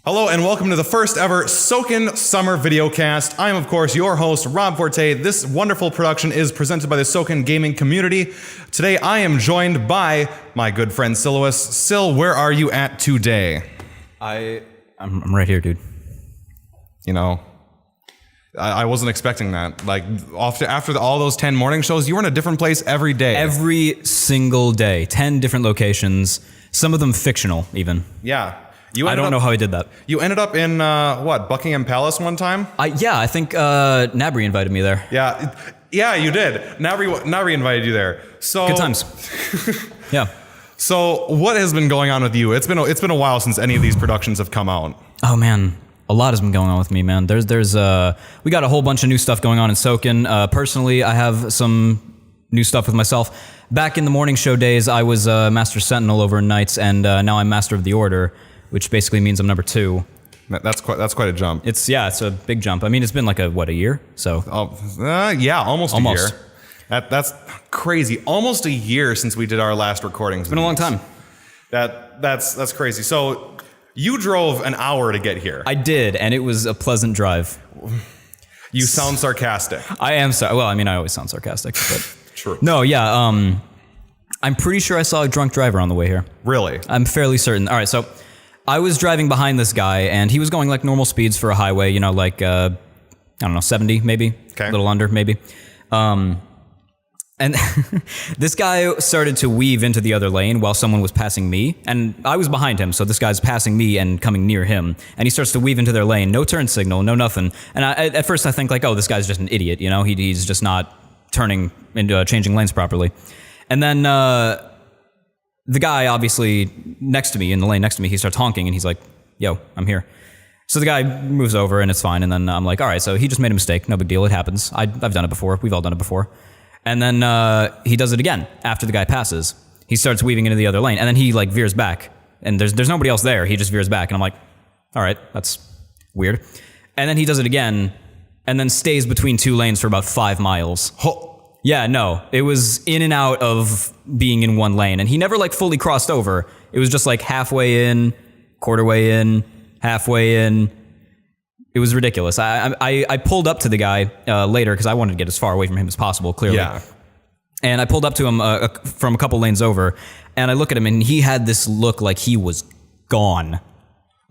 Hello and welcome to the first ever Sokan Summer Videocast. I am, of course, your host, Rob Forte. This wonderful production is presented by the Sokan gaming community. Today, I am joined by my good friend, Siluous. Sil, where are you at today? I'm right here, dude. You know, I wasn't expecting that. Like, after all those 10 morning shows, you were in a different place every day. Every single day. 10 different locations. Some of them fictional, even. Yeah. I don't know how I did that. You ended up in, Buckingham Palace one time? I think Nabri invited me there. Yeah, you did. Nabri invited you there. So good times. Yeah. So what has been going on with you? It's been a while since any of these productions have come out. Oh man, a lot has been going on with me, man. We got a whole bunch of new stuff going on in Sokan. Personally, I have some new stuff with myself. Back in the morning show days, I was Master Sentinel over in Knights, and now I'm Master of the Order, which basically means I'm number 2. That's quite a jump. It's a big jump. I mean, it's been like a year? So almost a year. That's crazy. Almost a year since we did our last recordings. It's been a long time. That's crazy. So you drove an hour to get here. I did, and it was a pleasant drive. You sound sarcastic. I am sorry. Well, I mean, I always sound sarcastic, but true. No, yeah. I'm pretty sure I saw a drunk driver on the way here. Really? I'm fairly certain. All right, so I was driving behind this guy, and he was going like normal speeds for a highway, you know, like, I don't know, 70 maybe? Okay. A little under, maybe. And this guy started to weave into the other lane while someone was passing me, and I was behind him, so this guy's passing me and coming near him, and he starts to weave into their lane, no turn signal, no nothing. And at first I think like, oh, this guy's just an idiot, you know, he's just not turning into changing lanes properly. And then the guy, obviously, next to me, in the lane next to me, he starts honking, and he's like, yo, I'm here. So the guy moves over, and it's fine, and then I'm like, all right, so he just made a mistake, no big deal, it happens. I've done it before, we've all done it before. And then he does it again, after the guy passes. He starts weaving into the other lane, and then he, like, veers back, and there's nobody else there, he just veers back, and I'm like, all right, that's weird. And then he does it again, and then stays between two lanes for about 5 miles. Yeah, no, it was in and out of being in one lane, and he never like fully crossed over. It was just like halfway in, quarter way in, halfway in. It was ridiculous. I pulled up to the guy later because I wanted to get as far away from him as possible, clearly. Yeah. And I pulled up to him from a couple lanes over, and I look at him, and he had this look like he was gone.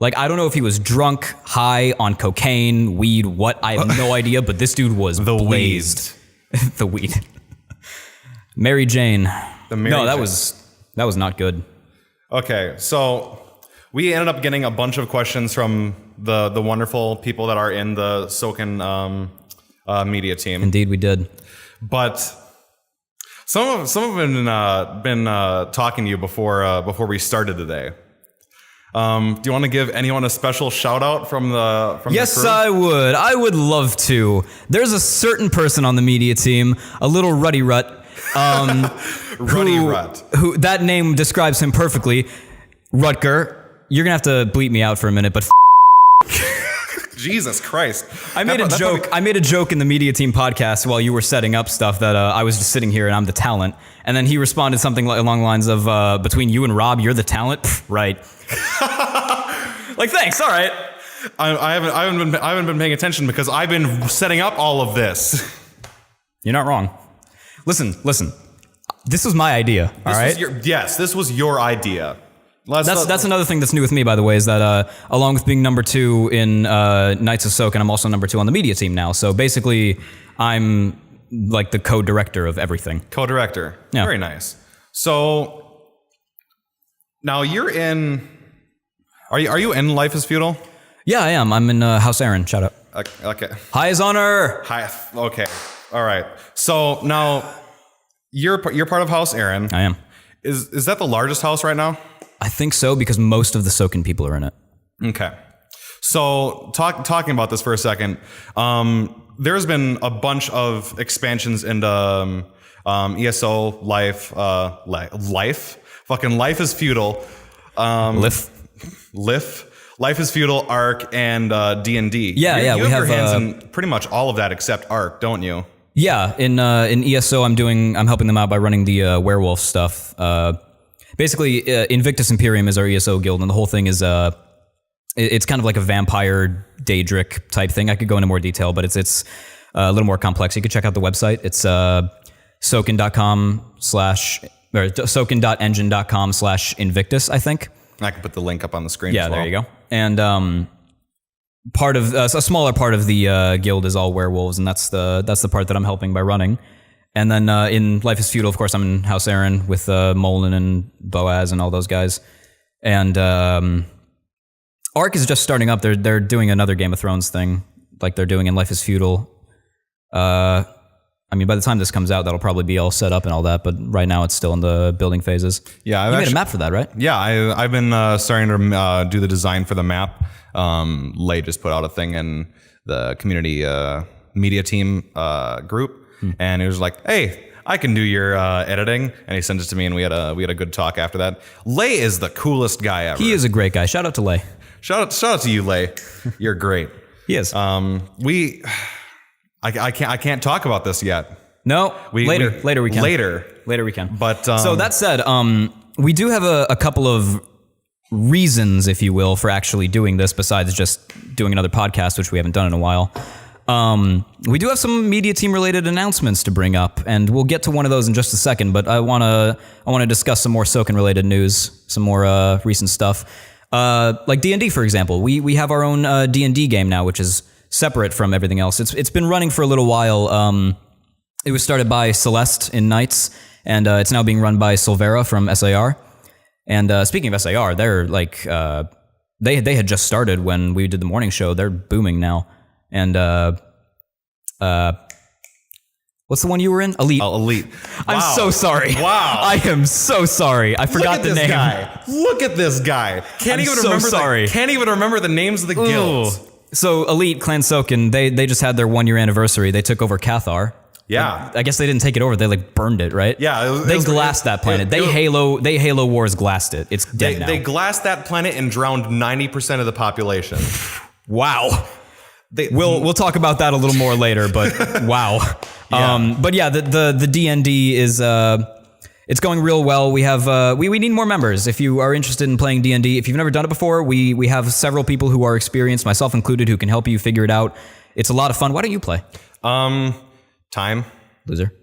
Like, I don't know if he was drunk, high, on cocaine, weed, what, I have no idea, but this dude was blazed. The weed. Mary Jane. That was not good. Okay, so we ended up getting a bunch of questions from the wonderful people that are in the Sokan media team. Indeed, we did. But some have been talking to you before we started today. Do you want to give anyone a special shout out from the crew? Yes, I would. I would love to. There's a certain person on the media team, a little Ruddy Rut. Ruddy Rut. Who that name describes him perfectly. Rutger. You're gonna have to bleep me out for a minute, but Jesus Christ. I made a joke in the media team podcast while you were setting up stuff that I was just sitting here and I'm the talent. And then he responded something along the lines of, between you and Rob, you're the talent? Pff, right. Like, thanks, all right. I haven't been paying attention because I've been setting up all of this. You're not wrong. Listen. This was my idea, all right? This was your idea. That's another thing that's new with me, by the way, is that along with being number 2 in Knights of Sokan, I'm also number 2 on the media team now. So basically, I'm like the co-director of everything. Co-director. Yeah. Very nice. So now you're in. Are you in Life is Feudal? Yeah, I am. I'm in House Aaron. Shout out. Okay. High as honor. Hi. Okay. All right. So now you're part of House Aaron. I am. Is that the largest house right now? I think so, because most of the Sokan people are in it. Okay. So talking about this for a second, there's been a bunch of expansions into ESO, Life is Feudal, Life is Feudal, Arc, and D&D. Yeah, you have your hands in pretty much all of that except Arc, don't you? Yeah, in ESO, I'm helping them out by running the werewolf stuff. Basically, Invictus Imperium is our ESO guild, and the whole thing is it's kind of like a vampire Daedric type thing. I could go into more detail, but it's a little more complex. You could check out the website. It's sokan.engine.com/invictus, I think. I can put the link up on the screen. Yeah, as well. there you go. And part of a smaller part of the guild is all werewolves, and that's the part that I'm helping by running. And then in Life is Feudal, of course, I'm in House Aaron with Molin and Boaz and all those guys. And Ark is just starting up. They're doing another Game of Thrones thing, like they're doing in Life is Feudal. I mean, by the time this comes out, that'll probably be all set up and all that. But right now, it's still in the building phases. Yeah, you made a map for that, right? Yeah, I've been starting to do the design for the map. Lay just put out a thing in the community media team group, and it was like, "Hey, I can do your editing," and he sent it to me, and we had a good talk after that. Lay is the coolest guy ever. He is a great guy. Shout out to Lay. Shout out to you, Lay. You're great. He is. I can't talk about this yet. No, later we can. Later we can. But so that said, we do have a couple of reasons, if you will, for actually doing this besides just doing another podcast, which we haven't done in a while. We do have some media team related announcements to bring up, and we'll get to one of those in just a second. But I want to discuss some more Sokan related news, some more recent stuff, like D&D, for example. We have our own D&D game now, which is separate from everything else. It's been running for a little while. It was started by Celeste in Knights, and it's now being run by Silvera from SAR. And speaking of SAR, they're like they had just started when we did the morning show. They're booming now. And what's the one you were in? Elite. Oh, Elite. I'm so sorry. Wow. I am so sorry. I forgot the name. Guy. Look at this guy. Can't even remember the names of the guilds. So Elite, Clan Sokan, they just had their 1-year anniversary. They took over Cathar. Yeah. I guess they didn't take it over. They like burned it, right? Yeah. They glassed that planet. Halo Wars glassed it. It's dead now. They glassed that planet and drowned 90% of the population. Wow. We'll talk about that a little more later, but wow. Yeah. But yeah, the D&D is it's going real well. We have we need more members. If you are interested in playing D&D, if you've never done it before, we have several people who are experienced, myself included, who can help you figure it out. It's a lot of fun. Why don't you play? Time. Loser.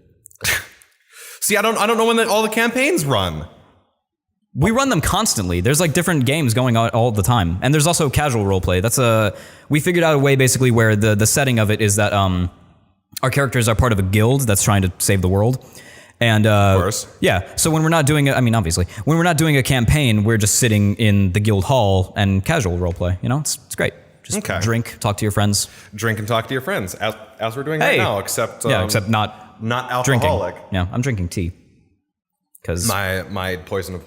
See, I don't know when all the campaigns run. We run them constantly. There's like different games going on all the time. And there's also casual roleplay. We figured out a way basically where the setting of it is that our characters are part of a guild that's trying to save the world. And of course. Yeah. So when we're not doing obviously, when we're not doing a campaign, we're just sitting in the guild hall and casual roleplay. You know, it's great. Just drink, talk to your friends. Drink and talk to your friends, as we're doing right now, except except not alcoholic. Drinking. Yeah, I'm drinking tea. Because my poison of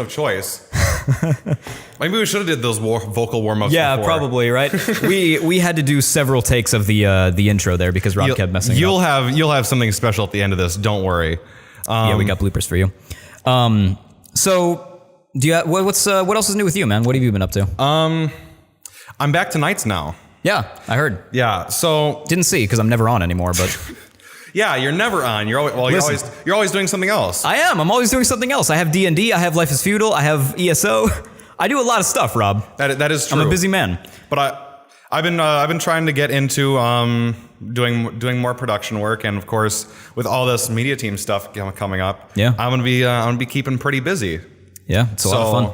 choice. Maybe we should have did those vocal warm-ups. Yeah, before. Probably, right? we had to do several takes of the intro there because Rob kept messing up. You'll have something special at the end of this. Don't worry. Yeah, we got bloopers for you. So do you what else is new with you, man? What have you been up to? I'm back to Knights now. Yeah, I heard. Yeah, so didn't see because I'm never on anymore, but. Yeah, you're never on. You're always doing something else. I am. I'm always doing something else. I have D&D. I have Life is Feudal. I have ESO. I do a lot of stuff, Rob. That is true. I'm a busy man. But I've been trying to get into doing more production work, and of course with all this media team stuff coming up, yeah, I'm gonna be keeping pretty busy. Yeah, it's a lot of fun.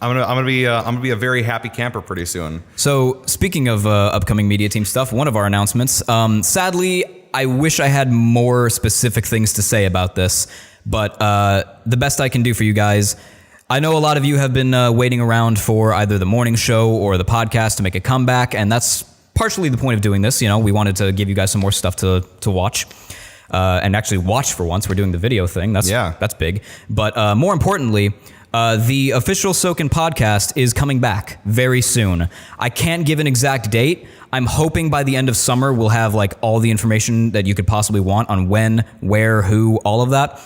I'm gonna be a very happy camper pretty soon. So speaking of upcoming media team stuff, one of our announcements. Sadly, I wish I had more specific things to say about this, but the best I can do for you guys. I know a lot of you have been waiting around for either the morning show or the podcast to make a comeback, and that's partially the point of doing this. You know, we wanted to give you guys some more stuff to watch. And actually watch for once. We're doing the video thing. That's big. But more importantly, the official Sokan podcast is coming back very soon. I can't give an exact date. I'm hoping by the end of summer we'll have like all the information that you could possibly want on when, where, who, all of that.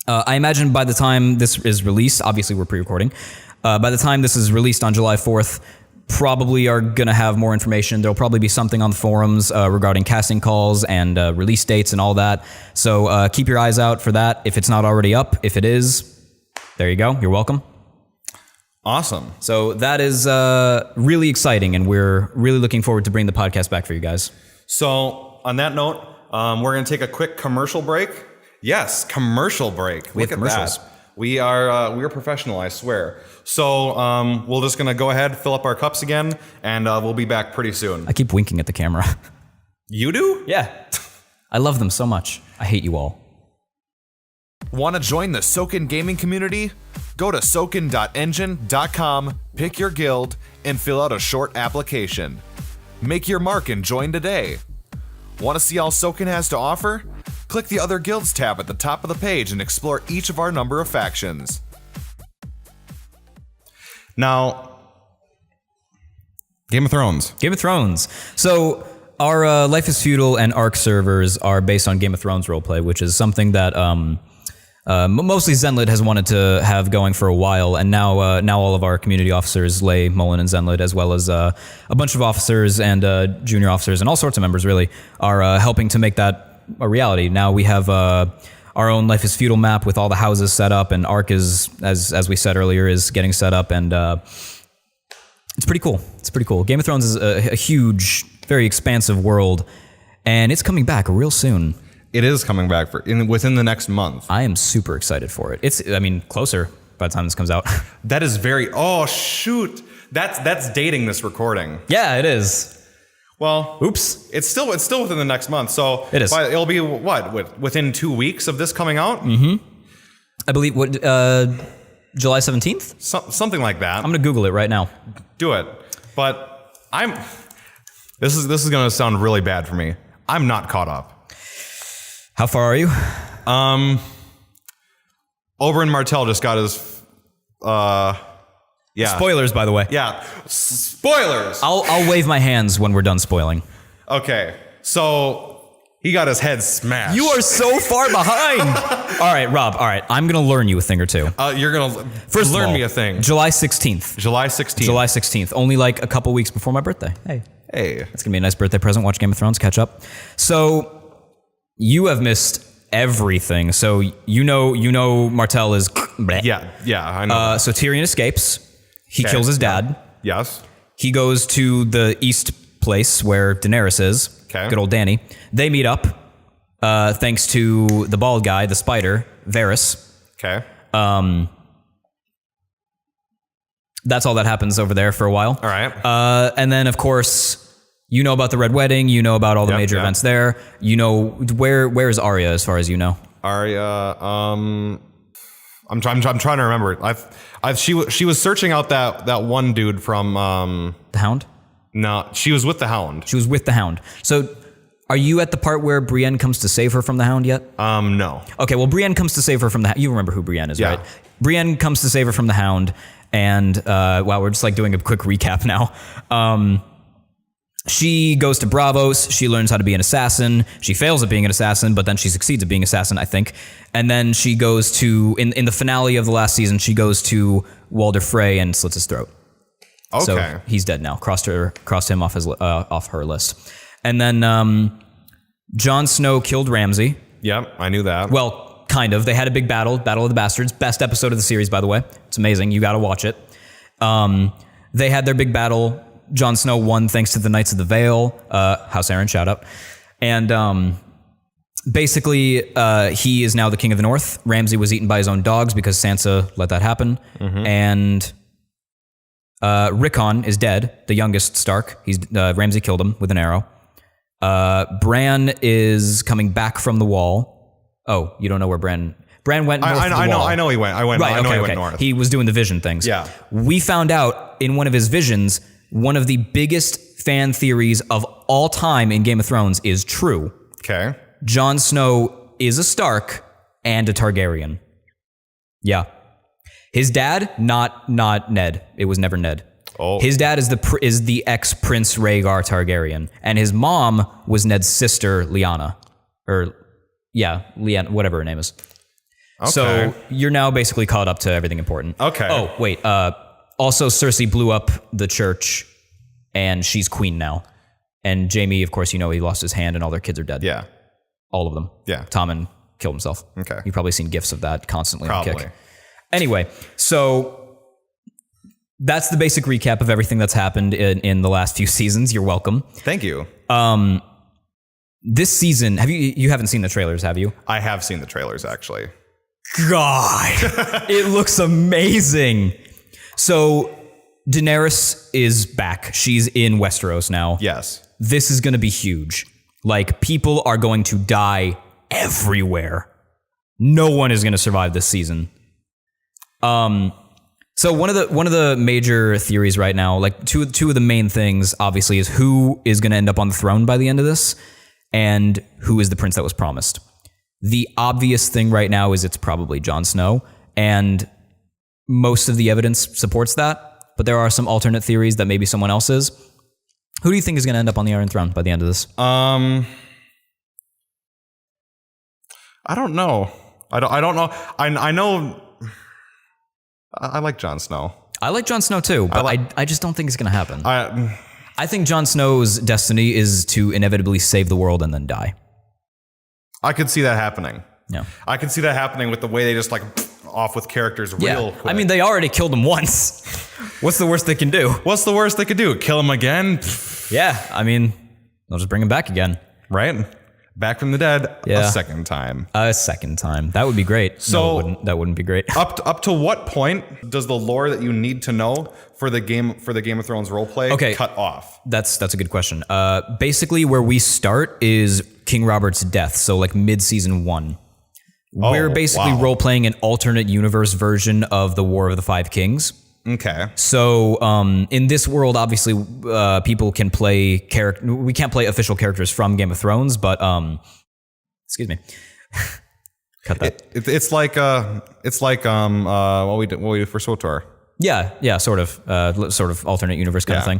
I imagine by the time this is released, obviously we're pre-recording, by the time this is released on July 4th, probably are going to have more information. There'll probably be something on the forums regarding casting calls and release dates and all that. So keep your eyes out for that if it's not already up. If it is, there you go. You're welcome. Awesome. So that is really exciting, and we're really looking forward to bringing the podcast back for you guys. So on that note, we're going to take a quick commercial break. Yes, commercial break. We have Look at commercials. that. We are professional, I swear. So we're just going to go ahead, fill up our cups again, and we'll be back pretty soon. I keep winking at the camera. You do? Yeah. I love them so much. I hate you all. Want to join the Sokan gaming community? Go to sokan.engine.com, pick your guild, and fill out a short application. Make your mark and join today. Want to see all Sokan has to offer? Click the Other Guilds tab at the top of the page and explore each of our number of factions. Now, Game of Thrones. Game of Thrones. So our Life is Feudal and Arc servers are based on Game of Thrones roleplay, which is something that mostly Zenlit has wanted to have going for a while, and now all of our community officers, Lay, Mullen, and Zenlit, as well as a bunch of officers and junior officers and all sorts of members, really, are helping to make that a reality. Now we have our own Life is Feudal map with all the houses set up, and Arc is, as we said earlier, is getting set up, and it's pretty cool. It's pretty cool. Game of Thrones is a huge, very expansive world, and it's coming back real soon. It is coming back within the next month. I am super excited for it. It's, I mean, closer by the time this comes out. That is very. Oh shoot! That's dating this recording. Yeah, it is. Well, Oops. It's still within the next month. So It is. It'll be within 2 weeks of this coming out. I believe July 17th? Something like that. I'm going to Google it right now. Do it. But this is going to sound really bad for me. I'm not caught up. How far are you? Oberyn Martell just got his yeah. Spoilers, by the way. Yeah. Spoilers. I'll wave my hands when we're done spoiling. Okay. So he got his head smashed. You are so far behind. All right, Rob. All right, I'm going to learn you a thing or two. You're going to First learn of all, me a thing. July 16th. July 16th. July 16th. Only like a couple weeks before my birthday. Hey. Hey. It's going to be a nice birthday present. Watch Game of Thrones, catch up. So you have missed everything. So you know Martell is Yeah, I know. so Tyrion escapes. He Okay. kills his dad. Yes. He goes to the east place where Daenerys is. Okay. Good old Dany. They meet up, thanks to the bald guy, the spider, Varys. Okay. That's all that happens over there for a while. All right. And then, of course, you know about the Red Wedding. You know about all the Yep, major yeah. events there. You know where is Arya, as far as you know? Arya. I'm trying to remember. She was searching out that one dude from. The Hound? No, she was with the Hound. She was with the Hound. So are you at the part where Brienne comes to save her from the Hound yet? No. Okay, well, Brienne comes to save her from the... You remember who Brienne is, Yeah. right? Brienne comes to save her from the Hound, and, wow, we're just, like, doing a quick recap now. She goes to Bravos, she learns how to be an assassin, she fails at being an assassin, but then she succeeds at being an assassin, I think. And then she goes to... In the finale of the last season, she goes to Walder Frey and slits his throat. Okay. So he's dead now. Crossed him off her list. And then Jon Snow killed Ramsay. Yep, I knew that. Well, kind of. They had a big Battle of the Bastards. Best episode of the series, by the way. It's amazing. You got to watch it. They had their big battle. Jon Snow won thanks to the Knights of the Vale. House Aaron, shout out. And basically, he is now the King of the North. Ramsay was eaten by his own dogs because Sansa let that happen. Mm-hmm. And Rickon is dead, the youngest Stark. Ramsay killed him with an arrow. Bran is coming back from the Wall. Oh, you don't know where Bran went north of the Wall. I know he went. Right, He okay. went north. He was doing the vision things. Yeah. We found out in one of his visions, one of the biggest fan theories of all time in Game of Thrones is true. Okay. Jon Snow is a Stark and a Targaryen. Yeah. His dad, not Ned. It was never Ned. Oh. His dad is the ex-Prince Rhaegar Targaryen, and his mom was Ned's sister, Lyanna. Lyanna, whatever her name is. Okay. So you're now basically caught up to everything important. Okay. Oh, wait. Also, Cersei blew up the church, and she's queen now. And Jaime, of course, he lost his hand, and all their kids are dead. Yeah. All of them. Yeah. Tommen killed himself. Okay. You've probably seen gifs of that constantly on Probably. Kick. Anyway, so that's the basic recap of everything that's happened in the last few seasons. You're welcome. Thank you. This season, you haven't seen the trailers, have you? I have seen the trailers, actually. God, it looks amazing. So Daenerys is back. She's in Westeros now. Yes. This is going to be huge. Like, people are going to die everywhere. No one is going to survive this season. So one of the major theories right now, like two of the main things, obviously, is who is going to end up on the throne by the end of this, and who is the prince that was promised. The obvious thing right now is it's probably Jon Snow, and most of the evidence supports that. But there are some alternate theories that maybe someone else is. Who do you think is going to end up on the Iron Throne by the end of this? I don't know. I don't know. I know. I like Jon Snow. I like Jon Snow too, but I just don't think it's going to happen. I think Jon Snow's destiny is to inevitably save the world and then die. I could see that happening. Yeah. I could see that happening with the way they just like off with characters real quick. I mean, they already killed him once. What's the worst they can do? What's the worst they could do? Kill him again? Yeah, I mean, they'll just bring him back again. Right? Back from the dead Yeah. a second time. A second time. That would be great. So- No, that wouldn't be great. Up to what point does the lore that you need to know for the Game of Thrones roleplay cut off? That's a good question. Basically, where we start is King Robert's death. So like mid-season 1. We're basically role-playing an alternate universe version of the War of the Five Kings. Okay. So in this world, obviously, people can play we can't play official characters from Game of Thrones, but excuse me. Cut that. It's like what we do for SWTOR. Yeah, sort of alternate universe kind of thing.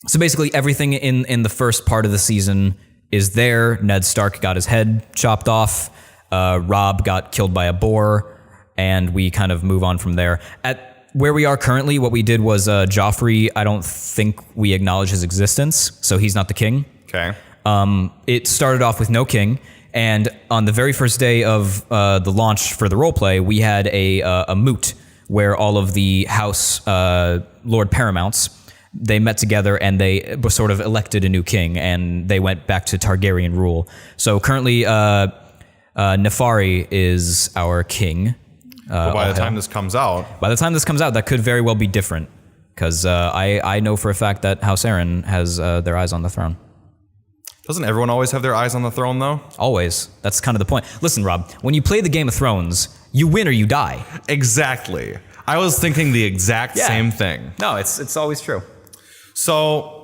So basically, everything in the first part of the season is there. Ned Stark got his head chopped off. Rob got killed by a boar, and we kind of move on from there. At where we are currently, what we did was Joffrey, I don't think we acknowledge his existence, so he's not the king. Okay. It started off with no king, and on the very first day of the launch for the roleplay, we had a moot where all of the house Lord Paramounts, they met together and they sort of elected a new king, and they went back to Targaryen rule. So currently, Nefari is our king. But by the time this comes out, that could very well be different, because I know for a fact that House Aaron has their eyes on the throne. Doesn't everyone always have their eyes on the throne, though? Always. That's kind of the point. Listen, Rob, when you play the Game of Thrones, you win or you die. Exactly. I was thinking the exact same thing. No, it's always true. So,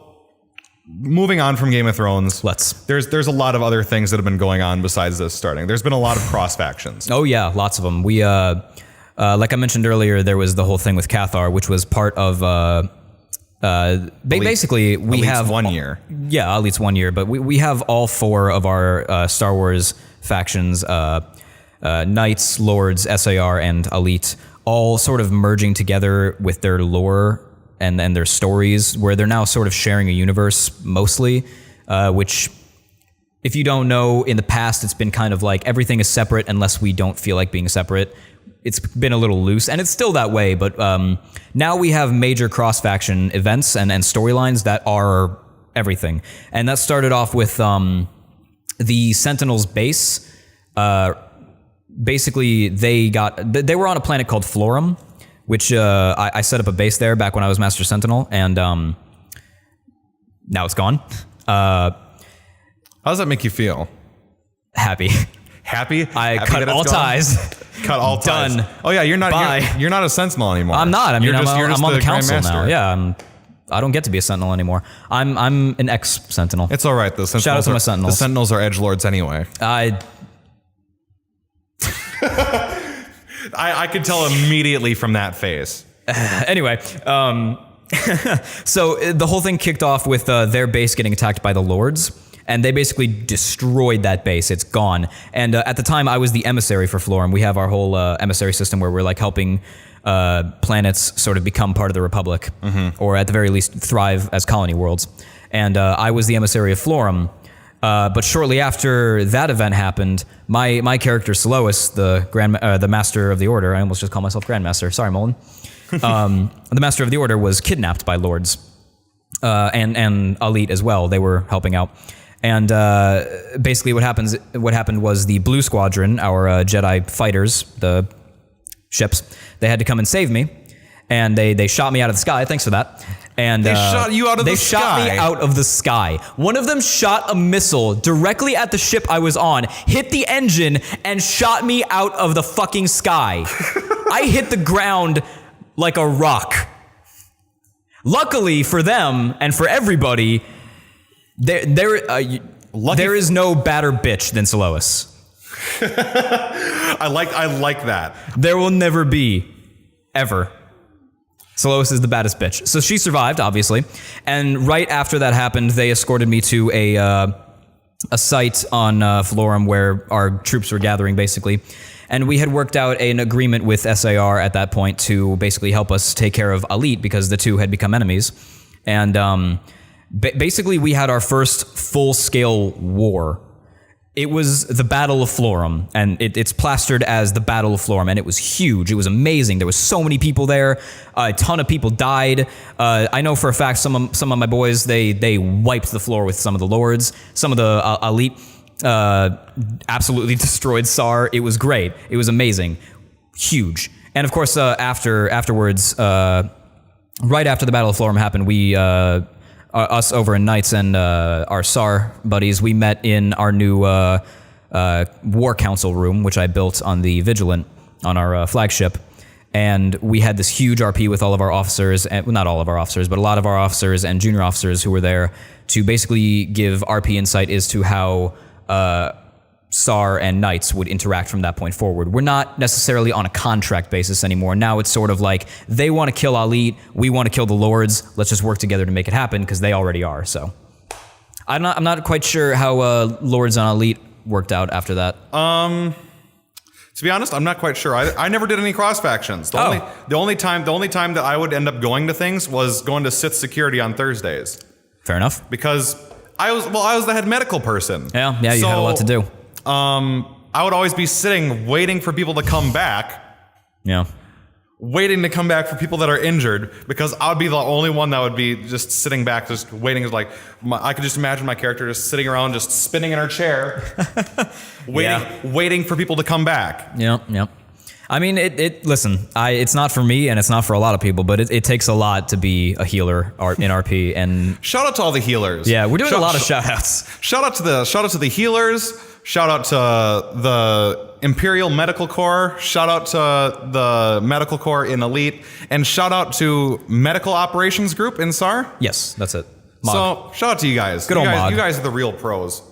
moving on from Game of Thrones, there's a lot of other things that have been going on besides this starting. There's been a lot of cross factions. Oh yeah, lots of them. We like I mentioned earlier, there was the whole thing with Cathar, which was part of basically we have 1 year. Yeah, Elite's 1 year, but we have all 4 of our Star Wars factions, Knights, Lords, SAR, and Elite, all sort of merging together with their lore and their stories, where they're now sort of sharing a universe mostly, which, if you don't know, in the past it's been kind of like everything is separate unless we don't feel like being separate. It's been a little loose, and it's still that way, but now we have major cross-faction events and storylines that are everything. And that started off with the Sentinels base. Basically, they were on a planet called Florum, which I set up a base there back when I was Master Sentinel, and now it's gone. How does that make you feel? Happy. Happy? I Happy cut all ties. Cut all ties. Done. Oh yeah, you're not. Bye. You're not a Sentinel anymore. I'm not. I mean, I'm on the council Grand now. Master. Yeah, I don't get to be a Sentinel anymore. I'm an ex-Sentinel. It's all right. The Sentinels Shout out to my Sentinels. The Sentinels are edgelords anyway. I could tell immediately from that face. Anyway, so the whole thing kicked off with their base getting attacked by the Lords, and they basically destroyed that base. It's gone. And at the time, I was the emissary for Florum. We have our whole emissary system where we're like helping planets sort of become part of the Republic, or at the very least thrive as colony worlds. And I was the emissary of Florum. But shortly after that event happened, my character Solois, the Master of the Order, I almost just called myself Grandmaster. Sorry, Mullen. The Master of the Order was kidnapped by lords, and elite as well. They were helping out. And basically what happened was the Blue Squadron, our Jedi fighters, the ships, they had to come and save me. And they shot me out of the sky. Thanks for that. And They shot you out of the sky? They shot me out of the sky. One of them shot a missile directly at the ship I was on, hit the engine, and shot me out of the fucking sky. I hit the ground like a rock. Luckily for them and for everybody, there is no badder bitch than Silois. I like that. There will never be, ever. Silois is the baddest bitch. So she survived, obviously. And right after that happened, they escorted me to a site on Florum where our troops were gathering, basically. And we had worked out an agreement with SAR at that point to basically help us take care of Elite because the two had become enemies. And basically, we had our first full-scale war. It was the Battle of Florum, and it's plastered as the Battle of Florum, and it was huge. It was amazing. There was so many people there. A ton of people died. I know for a fact some of my boys, they wiped the floor with some of the lords. Some of the elite absolutely destroyed SAR. It was great. It was amazing. Huge. And of course, afterwards, right after the Battle of Florum happened, we... us over in Knights and our SAR buddies, we met in our new War Council room, which I built on the Vigilant, on our flagship. And we had this huge RP with all of our officers, and, well, not all of our officers, but a lot of our officers and junior officers who were there to basically give RP insight as to how SAR and Knights would interact from that point forward. We're not necessarily on a contract basis anymore. Now it's sort of like, they want to kill Elite, we want to kill the Lords, let's just work together to make it happen, because they already are, so. I'm not quite sure how Lords on Elite worked out after that. To be honest, I'm not quite sure. I never did any cross factions. The only time that I would end up going to things was going to Sith security on Thursdays. Fair enough. Because I was the head medical person. Yeah, you had a lot to do. I would always be sitting, waiting for people to come back. Yeah. Waiting to come back for people that are injured, because I would be the only one that would be just sitting back, just waiting. I could just imagine my character just sitting around, just spinning in her chair, waiting for people to come back. Yep. I mean, listen, it's not for me and it's not for a lot of people, but it takes a lot to be a healer in RP. And shout out to all the healers. Yeah, we're doing a lot of shout outs. Shout out to the healers. Shout out to the Imperial Medical Corps. Shout out to the Medical Corps in Elite. And shout out to Medical Operations Group in SAR. Yes, that's it. So, shout out to you guys. Good old Mog. You guys are the real pros.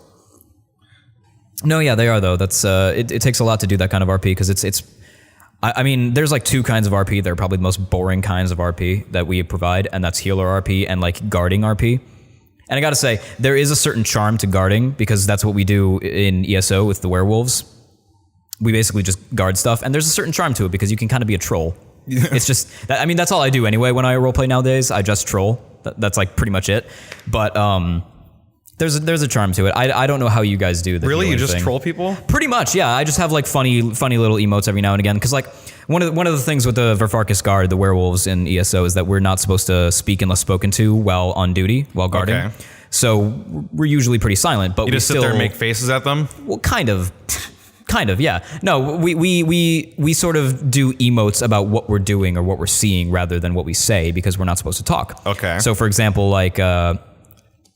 No, yeah, they are, though. That's it takes a lot to do that kind of RP, because I mean, there's like two kinds of RP. They're probably the most boring kinds of RP that we provide, and that's healer RP and like guarding RP. And I gotta say, there is a certain charm to guarding, because that's what we do in ESO with the werewolves. We basically just guard stuff, and there's a certain charm to it, because you can kind of be a troll. It's just, I mean, that's all I do anyway when I roleplay nowadays. I just troll. That's like pretty much it. But there's a charm to it. I don't know how you guys do the Really? You just thing. troll people? Pretty much, yeah. I just have like funny little emotes every now and again, because like one of the things with the Verfarkus Guard, the werewolves in ESO, is that we're not supposed to speak unless spoken to while on duty, while guarding. Okay. So we're usually pretty silent, but You just sit there and make faces at them? Well, kind of, yeah. No, we sort of do emotes about what we're doing or what we're seeing rather than what we say, because we're not supposed to talk. Okay. So for example, like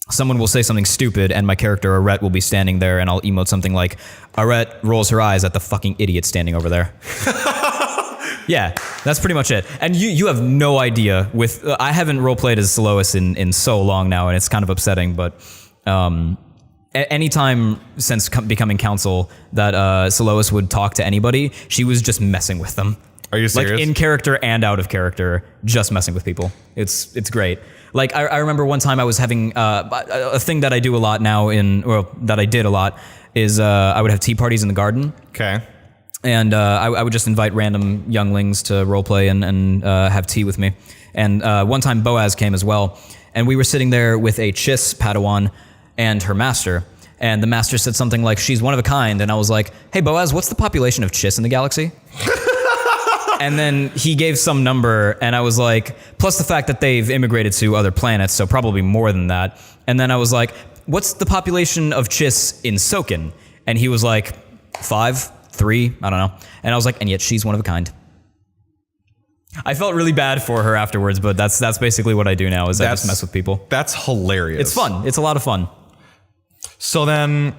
someone will say something stupid, and my character Arette will be standing there, and I'll emote something like, Arette rolls her eyes at the fucking idiot standing over there. Yeah, that's pretty much it. And you have no idea with, I haven't roleplayed as Silois in so long now, and it's kind of upsetting, but anytime since becoming council that Silois would talk to anybody, she was just messing with them. Are you serious? Like in character and out of character, just messing with people. It's great. Like I remember one time I was having a thing that I do a lot now that I did a lot is I would have tea parties in the garden. Okay. And I would just invite random younglings to roleplay and have tea with me. And one time Boaz came as well, and we were sitting there with a Chiss Padawan and her master. And the master said something like, "She's one of a kind." And I was like, "Hey Boaz, what's the population of Chiss in the galaxy?" And then he gave some number, and I was like, plus the fact that they've immigrated to other planets, so probably more than that. And then I was like, what's the population of Chiss in Sokan? And he was like, 5, 3, I don't know. And I was like, and yet she's one of a kind. I felt really bad for her afterwards, but that's basically what I do now, is I just mess with people. That's hilarious. It's fun. It's a lot of fun. So then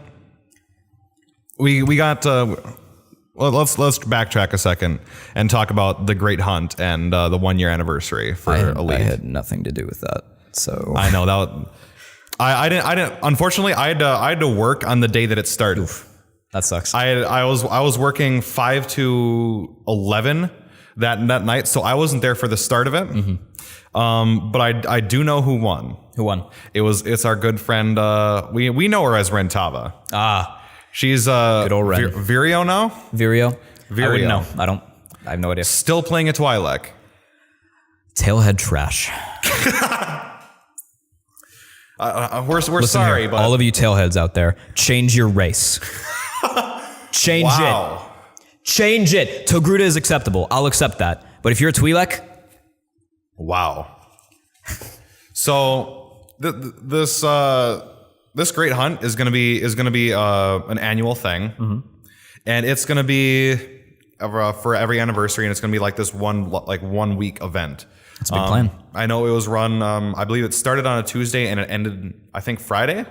we got well, let's backtrack a second and talk about the Great Hunt and the 1-year anniversary for Elite. I had nothing to do with that. So I know that I didn't unfortunately I had to work on the day that it started. Oof, that sucks. I was working 5 to 11 that night, so I wasn't there for the start of it. But I do know who won. Who won? It's our good friend. We know her as Rentava. She's good old Ren. Vireo now. Vireo. I wouldn't know. I have no idea. Still playing a Twi'lek. Tailhead trash. We're sorry, here, but all of you tailheads out there, change your race. Change it. Change it. Togruta is acceptable. I'll accept that. But if you're a Twi'lek, wow. So this Great Hunt is gonna be an annual thing, and it's gonna be for every anniversary, and it's gonna be like this 1 week event. That's a big plan. I know it was run. I believe it started on a Tuesday and it ended, I think, Friday.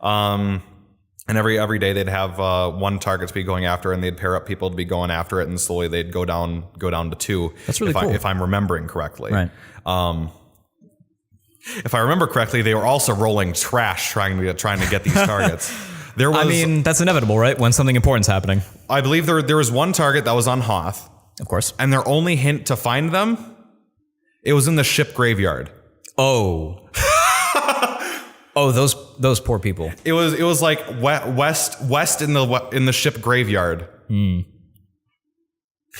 And every day they'd have one target to be going after, and they'd pair up people to be going after it, and slowly they'd go down to 2. That's really cool. If I'm remembering correctly. Right. If I remember correctly, they were also rolling trash trying to get these targets. I mean, that's inevitable, right? When something important's happening. I believe there was one target that was on Hoth. Of course. And their only hint to find them, it was in the ship graveyard. Oh. Oh, those poor people. It was like west in the ship graveyard.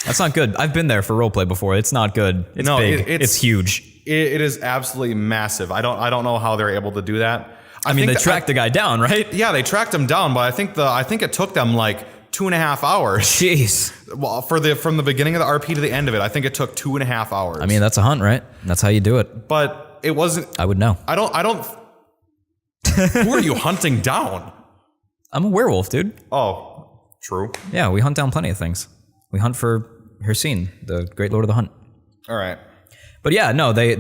That's not good. I've been there for roleplay before. It's not good. It's big. It's huge. It is absolutely massive. I don't know how they're able to do that. I mean, they tracked the guy down, right? Yeah, they tracked him down, but I think it took them like 2.5 hours. Jeez. Well, from the beginning of the RP to the end of it, I think it took 2.5 hours. I mean, that's a hunt, right? That's how you do it. But it wasn't. I would know. I don't. Who are you hunting down? I'm a werewolf, dude. Oh, true. Yeah, we hunt down plenty of things. We hunt for Hircine, the Great Lord of the Hunt. All right. But yeah, no, they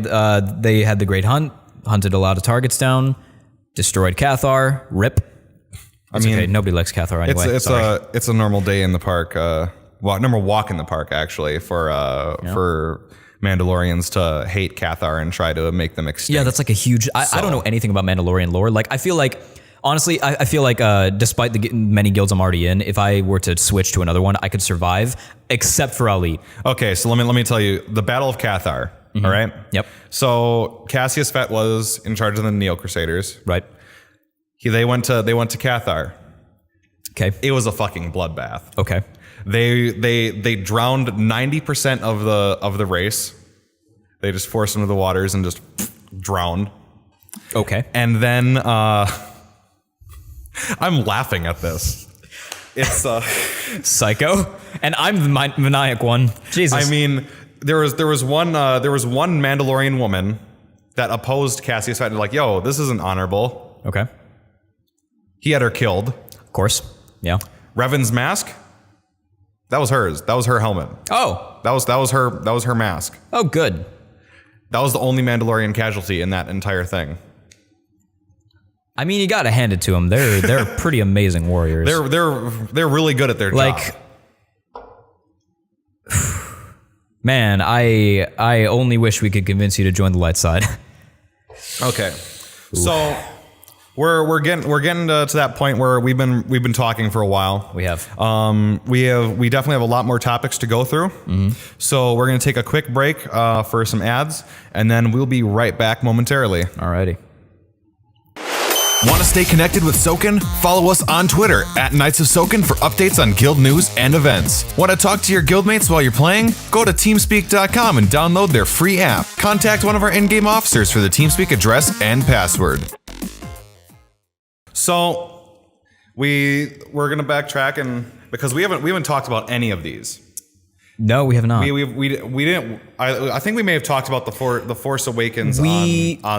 had the Great Hunt, hunted a lot of targets down, destroyed Cathar, rip. I mean, okay, nobody likes Cathar anyway. It's a normal day in the park. Normal walk in the park actually for Mandalorians to hate Cathar and try to make them extinct. Yeah, that's like a huge. I don't know anything about Mandalorian lore. Like, I feel like. Honestly, I feel like despite the many guilds I'm already in, if I were to switch to another one, I could survive, except for Elite. Okay, so let me tell you, the Battle of Cathar, all right? Yep. So Cassius Fett was in charge of the Neo Crusaders. Right. They went to Cathar. Okay. It was a fucking bloodbath. Okay. They drowned 90% of the race. They just forced them to the waters and just drowned. Okay. And then I'm laughing at this. It's Psycho, and I'm the maniac one. Jesus. I mean, there was one Mandalorian woman that opposed Cassius Fett, like, yo, this isn't honorable. Okay. He had her killed. Of course. Yeah. Revan's mask, that was hers. That was her helmet. Oh. That was her mask. Oh, good. That was the only Mandalorian casualty in that entire thing. I mean, you gotta hand it to them. They're pretty amazing warriors. They're really good at their job. Man, I only wish we could convince you to join the light side. Okay, so we're getting to that point where we've been talking for a while. We have. We definitely have a lot more topics to go through. So we're gonna take a quick break for some ads, and then we'll be right back momentarily. Alrighty. Want to stay connected with Sokan? Follow us on Twitter at Knights of Sokan for updates on guild news and events. Want to talk to your guildmates while you're playing? Go to teamspeak.com and download their free app. Contact one of our in-game officers for the TeamSpeak address and password. So we're gonna backtrack, and because we haven't talked about any of these. No, we have not. We didn't. I think we may have talked about the Force Awakens on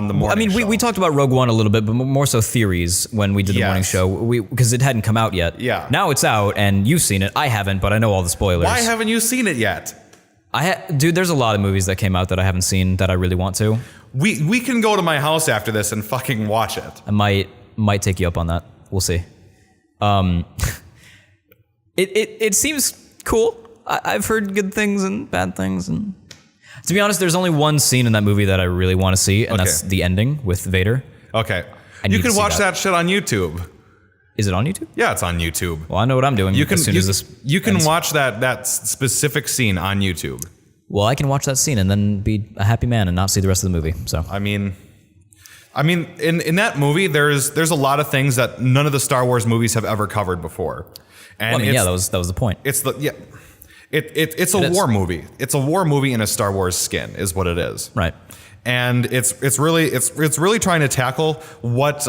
the morning show. We talked about Rogue One a little bit, but more so theories when we did the morning show. Because it hadn't come out yet. Yeah. Now it's out, and you've seen it. I haven't, but I know all the spoilers. Why haven't you seen it yet? Dude, there's a lot of movies that came out that I haven't seen that I really want to. We can go to my house after this and fucking watch it. I might take you up on that. We'll see. It seems cool. I've heard good things and bad things, and to be honest, there's only one scene in that movie that I really want to see, and that's the ending with Vader. Okay, you can watch that shit on YouTube. Is it on YouTube? Yeah, it's on YouTube. Well, I know what I'm doing. You can watch that specific scene on YouTube. Well, I can watch that scene and then be a happy man and not see the rest of the movie. So I mean, in that movie, there's a lot of things that none of the Star Wars movies have ever covered before. And that was the point. It's a war movie. It's a war movie in a Star Wars skin, is what it is. Right. And it's really trying to tackle what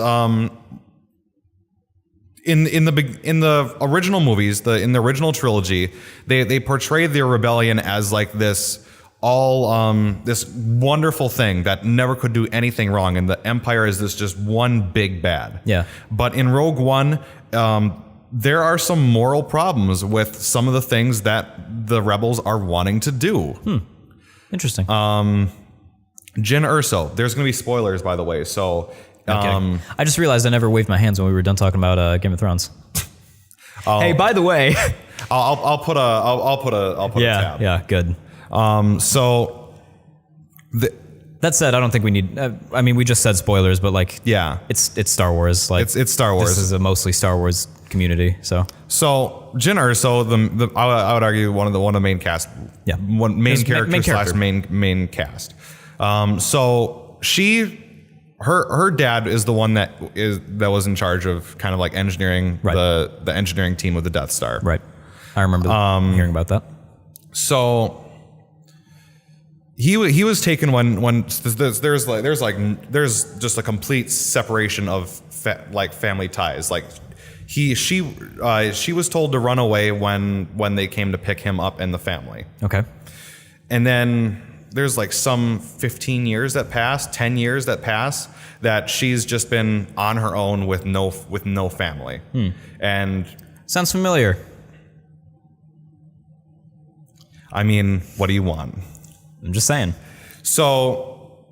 in the original movies, in the original trilogy, they portrayed the rebellion as like this this wonderful thing that never could do anything wrong, and the Empire is this just one big bad. Yeah. But in Rogue One, there are some moral problems with some of the things that the rebels are wanting to do. Interesting. Jyn Erso. There's going to be spoilers, by the way. So, I just realized I never waved my hands when we were done talking about Game of Thrones. Hey, by the way, I'll put a tab. Yeah, good. That said, I don't think we need. We just said spoilers, but it's Star Wars. Like it's Star Wars. This is a mostly Star Wars community. So Jyn Erso, I would argue one of the main cast. Yeah, main character. Main cast. So her dad is the one that was in charge of kind of like engineering the engineering team of the Death Star. Right. I remember hearing about that. So. He was taken when there's just a complete separation of family ties. Like she was told to run away when they came to pick him up in the family. Okay. And then there's like some 15 years that pass, 10 years that pass that she's just been on her own with no family. And sounds familiar. I mean, what do you want? I'm just saying. So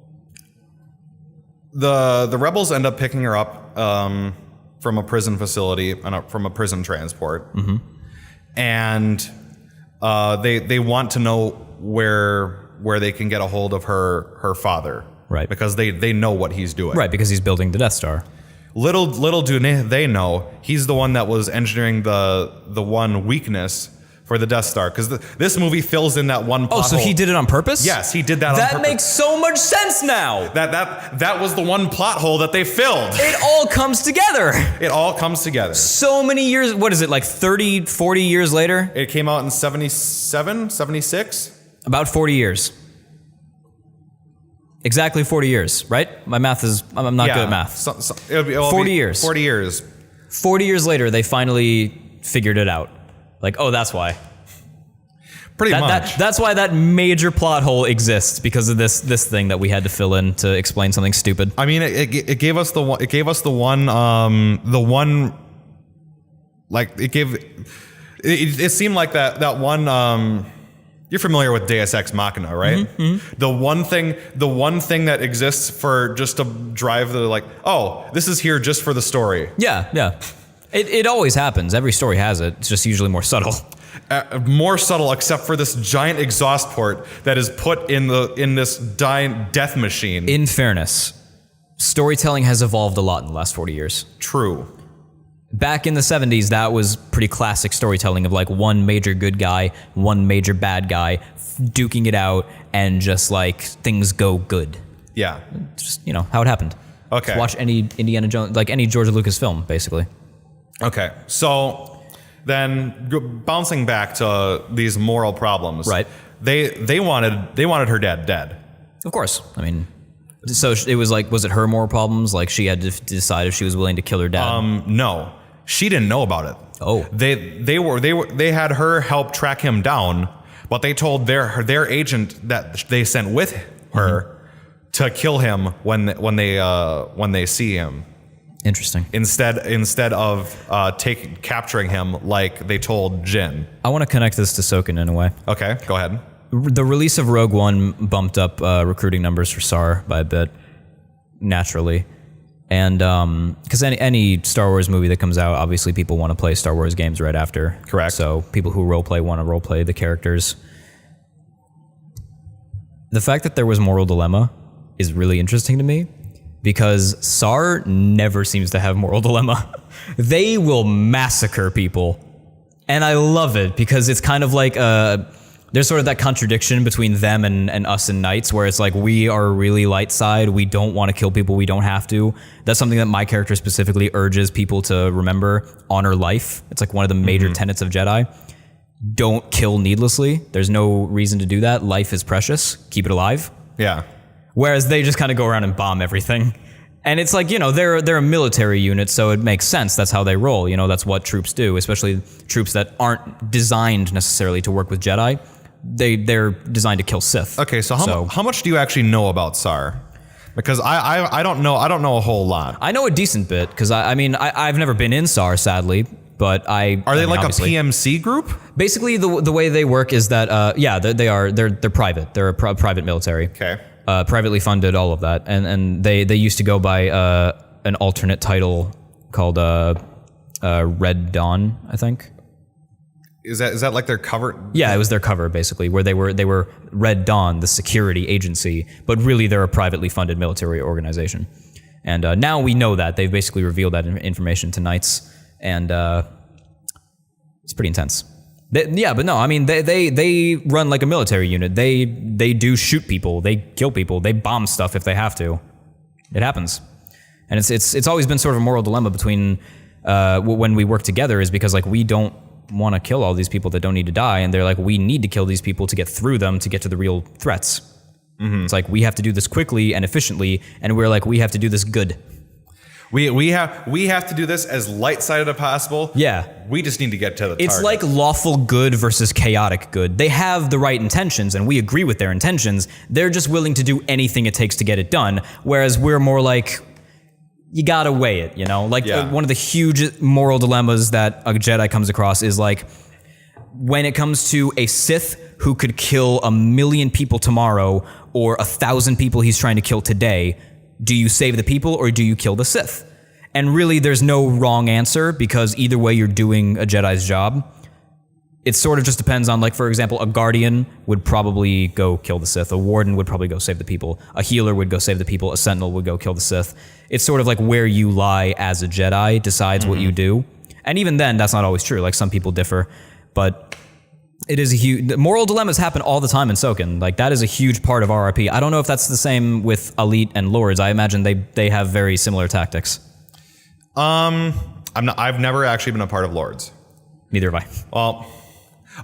the rebels end up picking her up from a prison facility, from a prison transport, and they want to know where they can get a hold of her father, right? Because they know what he's doing, right? Because he's building the Death Star. Little do they know he's the one that was engineering the one weakness for the Death Star, because this movie fills in that one plot hole. He did it on purpose? Yes, he did that on purpose. That makes so much sense now! That was the one plot hole that they filled. It all comes together! It all comes together. So many years, what is it, like 30, 40 years later? It came out in 77, 76? About 40 years. Exactly 40 years, right? My math is, I'm not good at math. It'll 40 years. 40 years. 40 years later, they finally figured it out. Like, oh, that's why. Pretty much. That's why that major plot hole exists, because of this thing that we had to fill in to explain something stupid. I mean, it gave us the one. It gave us the one. Like it gave. It seemed like that one. You're familiar with Deus Ex Machina, right? Mm-hmm. The one thing that exists for just to drive the this is here just for the story. Yeah. It always happens. Every story has it. It's just usually more subtle. More subtle, except for this giant exhaust port that is put in this death machine. In fairness, storytelling has evolved a lot in the last 40 years. True. Back in the 70s, that was pretty classic storytelling of like one major good guy, one major bad guy, duking it out, and just like things go good. Yeah. Just, how it happened. Okay. Just watch any Indiana Jones, like any George Lucas film, basically. Okay. So then bouncing back to these moral problems. Right. They wanted her dad dead. Of course. I mean, so it was like, was it her moral problems? Like she had to decide if she was willing to kill her dad? No. She didn't know about it. Oh. They had her help track him down, but they told their agent that they sent with her to kill him when they see him. Interesting. Instead of capturing him like they told Jin. I want to connect this to Sokan in a way. Okay, go ahead. The release of Rogue One bumped up recruiting numbers for SAR by a bit, naturally. And because any Star Wars movie that comes out, obviously people want to play Star Wars games right after. Correct. So people who roleplay want to roleplay the characters. The fact that there was moral dilemma is really interesting to me, because SAR never seems to have moral dilemma. They will massacre people. And I love it, because it's kind of like there's sort of that contradiction between them and us and Knights, where it's like, we are really light side, we don't want to kill people, we don't have to. That's something that my character specifically urges people to remember: honor life. It's like one of the major tenets of Jedi. Don't kill needlessly. There's no reason to do that. Life is precious. Keep it alive. Yeah. Whereas they just kind of go around and bomb everything. And it's like, they're a military unit, so it makes sense. That's how they roll. That's what troops do, especially troops that aren't designed necessarily to work with Jedi. They're designed to kill Sith. Okay, so how much do you actually know about SAR? Because I don't know a whole lot. I know a decent bit, because I've never been in SAR, sadly, but are they like a PMC group? Basically, the way they work is that they're private. They're a private military. Okay. Privately funded, all of that, and they used to go by an alternate title called Red Dawn, I think. Is that like their cover? Yeah, it was their cover, basically, where they were Red Dawn, the security agency, but really they're a privately funded military organization. And now we know that. They've basically revealed that information to Knights, and it's pretty intense. They run like a military unit. They do shoot people, they kill people, they bomb stuff if they have to. It happens. And it's always been sort of a moral dilemma between when we work together, is because like we don't want to kill all these people that don't need to die, and they're like, we need to kill these people to get through them, to get to the real threats. It's like, we have to do this quickly and efficiently, and we're like, we have to do this good. We have to do this as light-sided as possible. Yeah. We just need to get to the target. It's like lawful good versus chaotic good. They have the right intentions, and we agree with their intentions. They're just willing to do anything it takes to get it done, whereas we're more like, you gotta weigh it, one of the huge moral dilemmas that a Jedi comes across is like, when it comes to a Sith who could kill 1 million people tomorrow, or 1,000 people he's trying to kill today, do you save the people or do you kill the Sith? And really, there's no wrong answer, because either way you're doing a Jedi's job. It sort of just depends on, like, for example, a Guardian would probably go kill the Sith. A Warden would probably go save the people. A Healer would go save the people. A Sentinel would go kill the Sith. It's sort of like where you lie as a Jedi decides what you do. And even then, that's not always true. Like, some people differ. But it is a huge... Moral dilemmas happen all the time in Sokan. Like, that is a huge part of RRP. I don't know if that's the same with Elite and Lords. I imagine they have very similar tactics. I've never actually been a part of Lords. Neither have I. Well...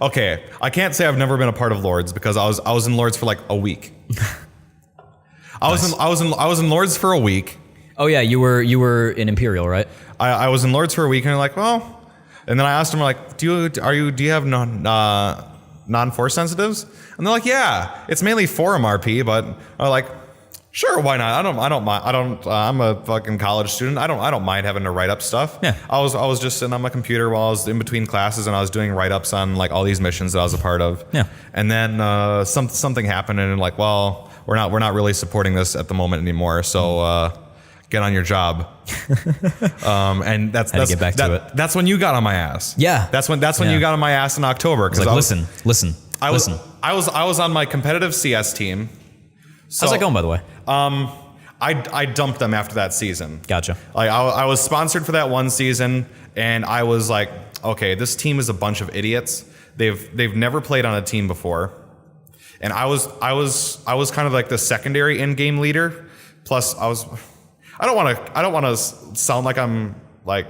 Okay, I can't say I've never been a part of Lords, because I was in Lords for like a week. I was in Lords for a week. Oh yeah, you were in Imperial, right? I was in Lords for a week, and I'm like, well, and then I asked them, like, do you have non-force sensitives? And they're like, yeah, it's mainly forum RP, but I'm like, sure, why not? I don't mind. I'm a fucking college student. I don't mind having to write up stuff. Yeah. I was just sitting on my computer while I was in between classes, and I was doing write-ups on like all these missions that I was a part of. Yeah. And then something happened, and like, well, we're not really supporting this at the moment anymore. So get on your job. And that's get back to it. That's when you got on my ass. Yeah. That's when you got on my ass in October. Because like, listen. I was on my competitive CS team. So, how's that going, by the way? I dumped them after that season. Gotcha. Like I was sponsored for that one season, and I was like, okay, this team is a bunch of idiots. They've never played on a team before, and I was kind of like the secondary in-game leader. Plus, I don't want to sound like I'm like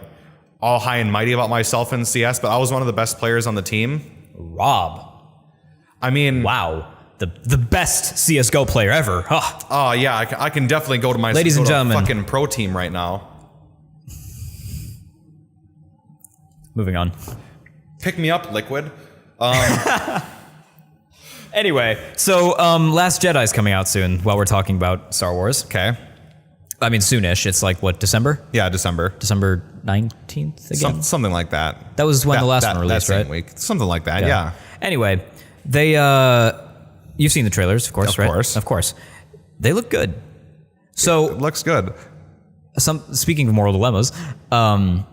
all high and mighty about myself in CS, but I was one of the best players on the team. Rob. I mean, wow. The best CSGO player ever. Huh. Oh, yeah, I can definitely go to my ladies and gentlemen fucking pro team right now. Moving on. Pick me up, Liquid. Anyway, so Last Jedi's coming out soon while we're talking about Star Wars. Okay. I mean, soonish. It's like, what, December? Yeah, December. December 19th again? Something like that. That was when the last one released, that same right? week. Something like that, yeah. Anyway, they, you've seen the trailers, of course, right? Of course. They look good. So, It looks good. speaking of moral dilemmas, I'm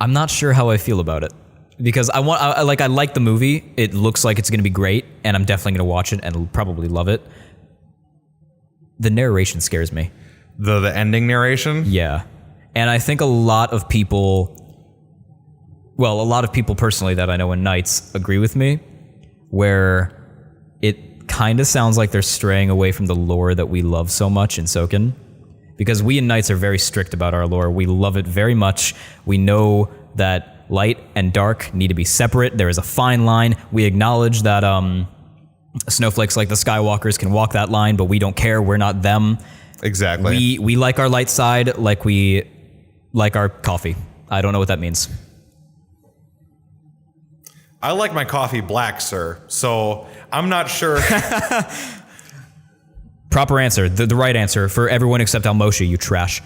not sure how I feel about it. Because I like the movie. It looks like it's going to be great, and I'm definitely going to watch it and probably love it. The narration scares me. The ending narration? Yeah. And I think a lot of people personally that I know in Knights agree with me, where it kind of sounds like they're straying away from the lore that we love so much in Sokan. Because we in Knights are very strict about our lore. We love it very much. We know that light and dark need to be separate. There is a fine line. We acknowledge that snowflakes like the Skywalkers can walk that line, but we don't care. We're not them. Exactly. We like our light side like we like our coffee. I don't know what that means. I like my coffee black, sir. So I'm not sure. Proper answer. The right answer for everyone except Almosha, you trash.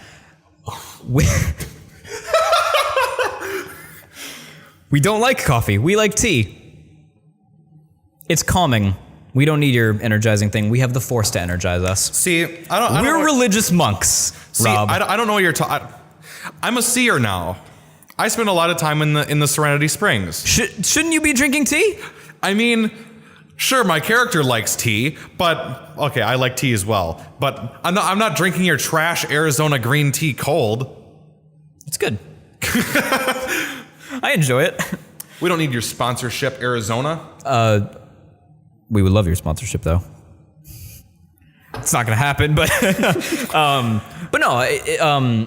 We don't like coffee. We like tea. It's calming. We don't need your energizing thing. We have the Force to energize us. See, We're religious monks, Rob. I don't know what you're talking. I'm a seer now. I spend a lot of time in the Serenity Springs. Shouldn't you be drinking tea? I mean, sure, my character likes tea, but okay, I like tea as well. But I'm not drinking your trash Arizona green tea cold. It's good. I enjoy it. We don't need your sponsorship, Arizona. We would love your sponsorship, though. It's not gonna happen, but but no,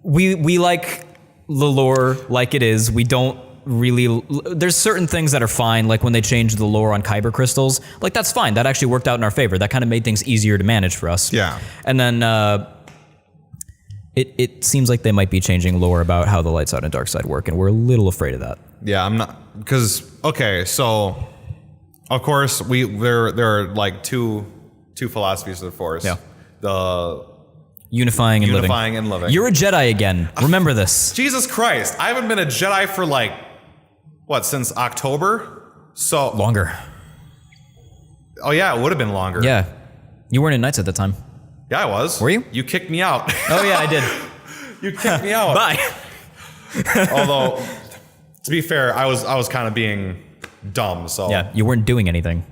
we like the lore like it is. We don't really. There's certain things that are fine, like when they changed the lore on Kyber crystals. Like that's fine. That actually worked out in our favor. That kind of made things easier to manage for us. Yeah. And then it seems like they might be changing lore about how the light side and dark side work, and we're a little afraid of that. Yeah, I'm not because okay, so. Of course, there are like two philosophies of the Force. Yeah. The unifying and living. You're a Jedi again. Remember this. Jesus Christ! I haven't been a Jedi for like what since October. So Longer. Oh yeah, it would have been longer. Yeah. You weren't in Knights at the time. Yeah, I was. Were you? You kicked me out. Oh yeah, I did. You kicked me out. Bye. Although, to be fair, I was kind of being dumb. So Yeah, you weren't doing anything.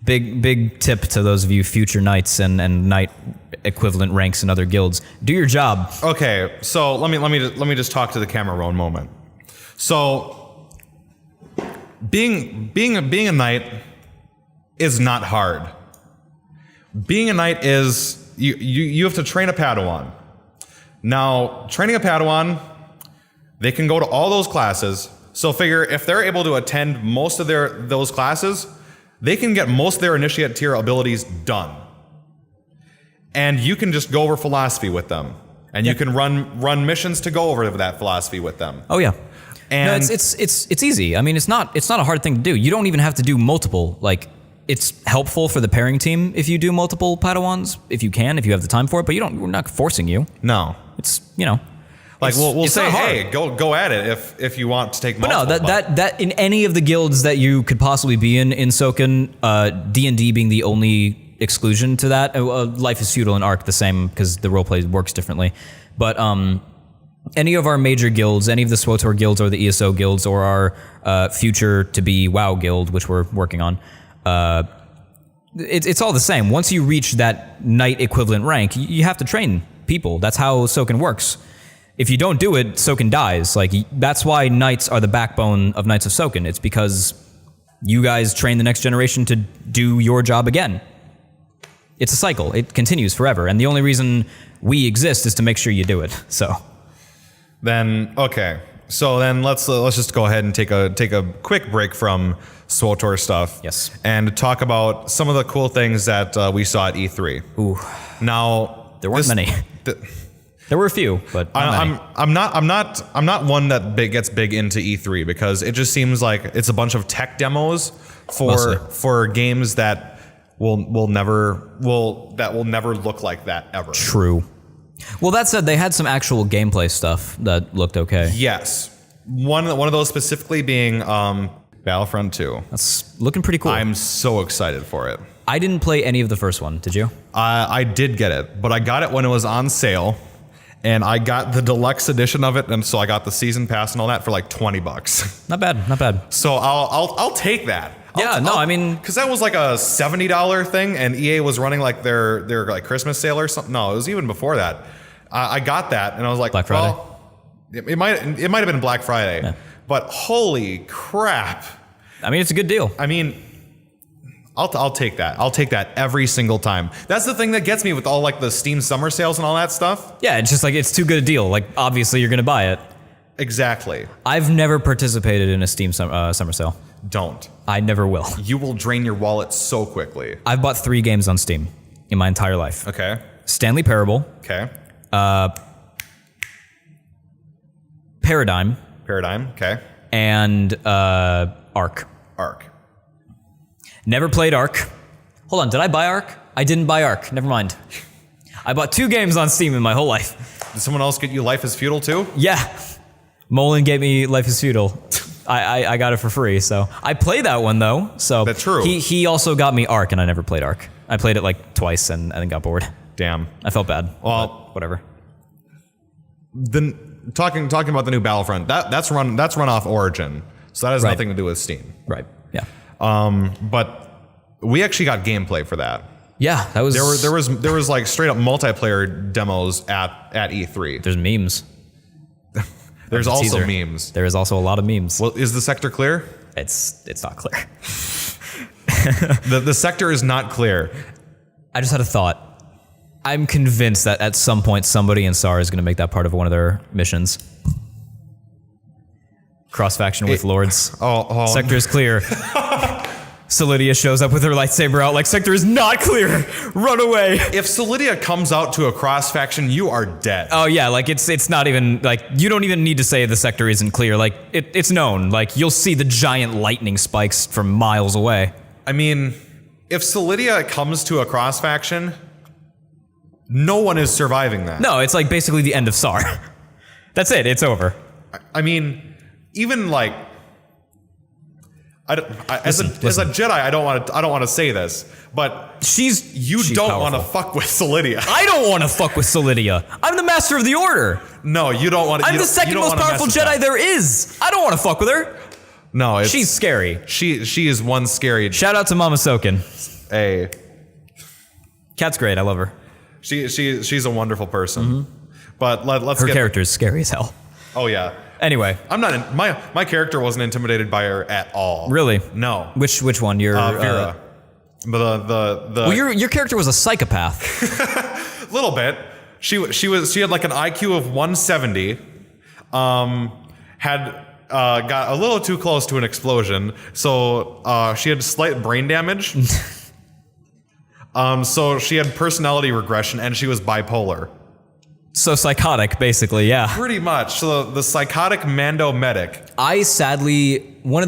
Big tip to those of you future knights and knight equivalent ranks in other guilds. Do your job. Okay, so let me just talk to the camera one moment. So being a knight is not hard. Being a knight is you have to train a Padawan. Now, training a Padawan, they can go to all those classes. So figure if they're able to attend most of those classes, they can get most of their initiate tier abilities done. And you can just go over philosophy with them. And you can run missions to go over that philosophy with them. Oh yeah. And no, it's easy. I mean, it's not a hard thing to do. You don't even have to do multiple. Like, it's helpful for the pairing team if you do multiple Padawans, if you have the time for it, but we're not forcing you. No. It's, like we'll it's say, not hard. hey, go at it if you want to take But multiple. no, that in any of the guilds that you could possibly be in Sokan, D&D being the only exclusion to that. Life is Feudal and Arc the same because the roleplay works differently. But any of our major guilds, any of the SWTOR guilds or the ESO guilds or our future to be WoW guild, which we're working on, it's all the same. Once you reach that knight equivalent rank, you have to train people. That's how Sokan works. If you don't do it, Sokan dies. Like, that's why knights are the backbone of Knights of Sokan. It's because you guys train the next generation to do your job again. It's a cycle. It continues forever. And the only reason we exist is to make sure you do it. So then okay. So then let's just go ahead and take a quick break from SWTOR stuff. Yes. And talk about some of the cool things that we saw at E3. Ooh. Now There weren't many. There were a few, but not many. I'm not one that gets big into E3 because it just seems like it's a bunch of tech demos Mostly. for games that will never look like that ever. True. Well, that said, they had some actual gameplay stuff that looked okay. Yes. One of those specifically being Battlefront 2. That's looking pretty cool. I'm so excited for it. I didn't play any of the first one. Did you? I did get it, but I got it when it was on sale, and I got the deluxe edition of it, and so I got the season pass and all that for like $20. Not bad. Not bad. So I'll take that. I mean, because that was like a $70 thing, and EA was running like their like Christmas sale or something. No, it was even before that. I got that, and I was like, Black Friday. Well, it might have been Black Friday, Yeah. but holy crap! I mean, it's a good deal. I mean, I'll take that. I'll take that every single time. That's the thing that gets me with all like the Steam summer sales and all that stuff. Yeah, it's just like it's too good a deal. Like obviously you're gonna buy it. Exactly. I've never participated in a Steam summer sale. Don't. I never will. You will drain your wallet so quickly. I've bought 3 games on Steam in my entire life. Okay. Stanley Parable, Okay. Paradigm, Okay. and Ark. Arc. Never played Ark. Hold on, did I buy Ark? I didn't buy Ark. Never mind. I bought 2 games on Steam in my whole life. Did someone else get you Life is Feudal too? Yeah. Molin gave me Life is Feudal. I got it for free, so I played that one though. So That's true. He also got me Ark, and I never played Ark. I played it like twice and then got bored. Damn. I felt bad. Well, but whatever. Then talking about the new Battlefront, that's run off Origin, so that has Right. nothing to do with Steam. Right. Yeah. But we actually got gameplay for that. Yeah, that was. There was like straight up multiplayer demos at E3. There's memes. There's a also teaser. memes. There is also a lot of memes. Well, is the sector clear? It's not clear. The sector is not clear. I just had a thought. I'm convinced that at some point somebody in SAR is going to make that part of one of their missions. Cross faction with lords. Oh. Sector is clear. Solidia shows up with her lightsaber out like sector is not clear. Run away. If Solidia comes out to a cross faction, you are dead. Oh yeah, like it's not even like you don't even need to say the sector isn't clear. Like it's known. Like you'll see the giant lightning spikes from miles away. I mean, if Solidia comes to a cross faction, no one is surviving that. No, it's like basically the end of SAR. That's it. It's over. I mean, even like, as a Jedi, I don't want to say this, but you don't want to fuck with Solidia. I don't want to fuck with Solidia. I'm the master of the order. No, you don't want to. I'm the second most powerful Jedi there is. I don't want to fuck with her. No, She's scary. She is one scary. Shout out to Mama Sokan. Hey, Cat's great. I love her. she's a wonderful person. But let's Her get character is scary as hell. Oh yeah. Anyway, I'm not. My character wasn't intimidated by her at all. really? No. Which one? You're Vera. But the well, your character was a psychopath. little bit. She had like an IQ of 170. Had got a little too close to an explosion, so she had slight brain damage. So she had personality regression, and she was bipolar. So psychotic, basically. Yeah. Pretty much. So the psychotic Mando medic. I sadly one of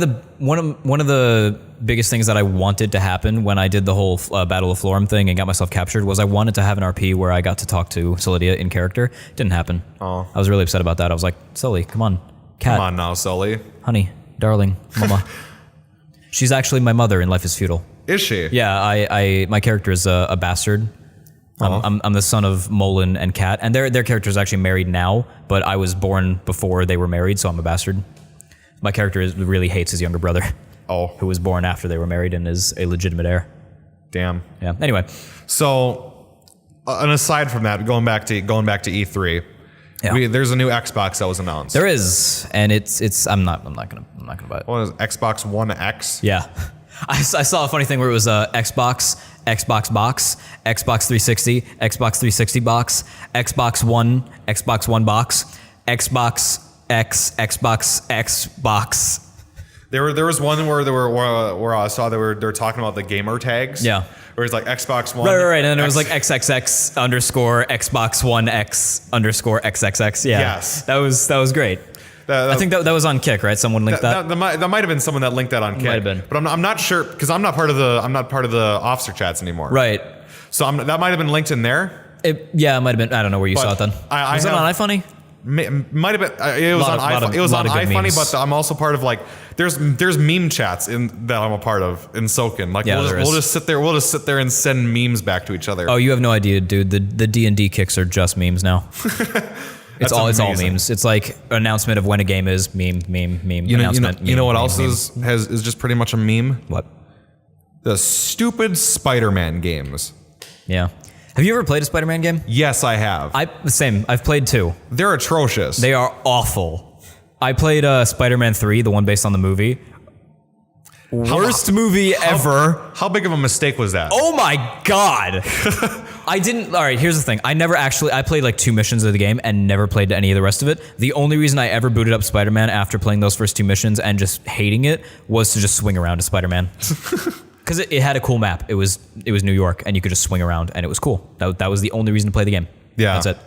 the biggest things that I wanted to happen when I did the whole Battle of Florum thing and got myself captured was I wanted to have an RP where I got to talk to Solidia in character. Didn't happen. Oh. I was really upset about that. I was like, Sully, come on, cat, Come on now, Sully. honey, darling, mama. She's actually my mother in Life is Feudal. Is she? Yeah, my character is a bastard. I'm the son of Molin and Kat, and their character's actually married now, but I was born before they were married, so I'm a bastard. My character really hates his younger brother, who was born after they were married and is a legitimate heir. Damn. Yeah. Anyway, So, and aside from that, going back to E3, Yeah. there's a new Xbox that was announced. there is, and it's I'm not gonna buy it. What is it, Xbox One X? Yeah. I saw a funny thing where it was Xbox box, Xbox 360, Xbox 360 box, Xbox One box, Xbox X, Xbox X box. There was one where I saw they were talking about the gamer tags. Yeah. Where it's like Xbox One. Right. And then it was like XXX underscore Xbox One X underscore XXX. Yeah. Yes. That was great. I think that was on Kick, right? Someone linked that. That might have been someone that linked that on Kick. Might have been. But I'm not sure because I'm not part of the officer chats anymore. Right. So that might have been linked in there. It might have been. I don't know where you saw it then. Was it on iFunny? Might have been. It was on iFunny. It was on iFunny, but I'm also part of like there's meme chats that I'm a part of in Sokan. Like we'll just sit there and send memes back to each other. Oh, you have no idea, dude. The D&D kicks are just memes now. It's all memes. It's like announcement of when a game is meme. You know what else is just pretty much a meme? What? The stupid Spider-Man games. Yeah. Have you ever played a Spider-Man game? Yes, I have. Same. I've played 2. They're atrocious. They are awful. I played Spider-Man 3, the one based on the movie. Worst movie ever. How big of a mistake was that? Oh my god. I didn't. All right, here's the thing. I played like 2 missions of the game and never played any of the rest of it. The only reason I ever booted up Spider-Man after playing those first 2 missions and just hating it was to just swing around as Spider-Man. Because it had a cool map. It was New York, and you could just swing around, and it was cool. That was the only reason to play the game. Yeah. That's it.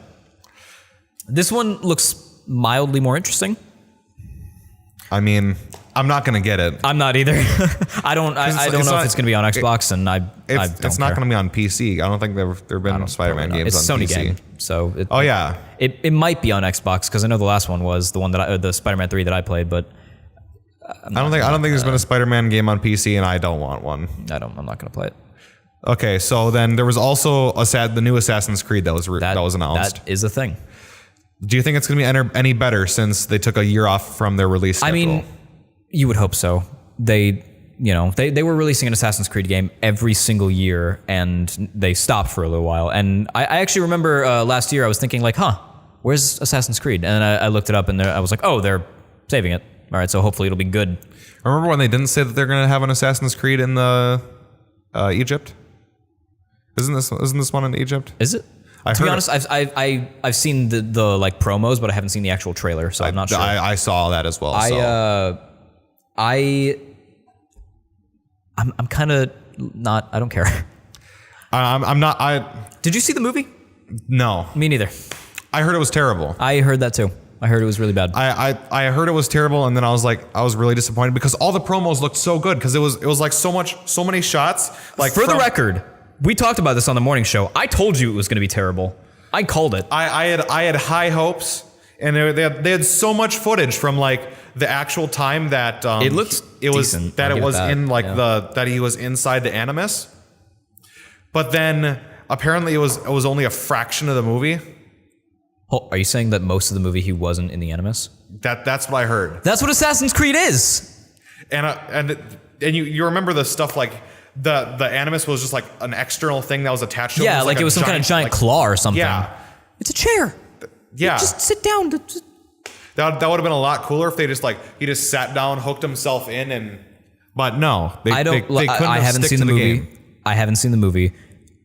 This one looks mildly more interesting. I mean, I'm not gonna get it. I'm not either. I don't know if it's gonna be on Xbox, and I don't It's not gonna be on PC. I don't think there've been Spider-Man games it's on Sony PC. game, so It might be on Xbox because I know the last one was the one the Spider-Man 3 that I played, but I don't think there's been a Spider-Man game on PC, and I don't want one. I'm not gonna play it. Okay, so then there was also the new Assassin's Creed that was announced. That is a thing. Do you think it's going to be any better since they took a year off from their release schedule? I mean, you would hope so. They were releasing an Assassin's Creed game every single year, and they stopped for a little while. And I actually remember last year I was thinking like, where's Assassin's Creed? And then I looked it up, and I was like, oh, they're saving it. All right, so hopefully it'll be good. Remember when they didn't say that they're going to have an Assassin's Creed in the Egypt? Isn't this one in Egypt? Is it? To be honest, I've seen the like promos, but I haven't seen the actual trailer, so I'm not sure. I saw that as well. I'm kind of not. I don't care. I'm not. Did you see the movie? No. Me neither. I heard it was terrible. I heard that too. I heard it was really bad. I heard it was terrible, and then I was really disappointed because all the promos looked so good because it was like so many shots. Like for the record, we talked about this on the morning show. I told you it was going to be terrible. I called it. I had high hopes, and they had so much footage from like the actual time that it looked decent. That he was inside the Animus, but then apparently it was only a fraction of the movie. Oh, are you saying that most of the movie he wasn't in the Animus? That's what I heard. That's what Assassin's Creed is. And you remember the stuff like the Animus was just like an external thing that was attached to it. Yeah, like it was some kind of giant claw or something. Yeah. It's a chair. Yeah. Just sit down. That would have been a lot cooler if he just sat down, hooked himself in, but no. I haven't seen the movie. I haven't seen the movie.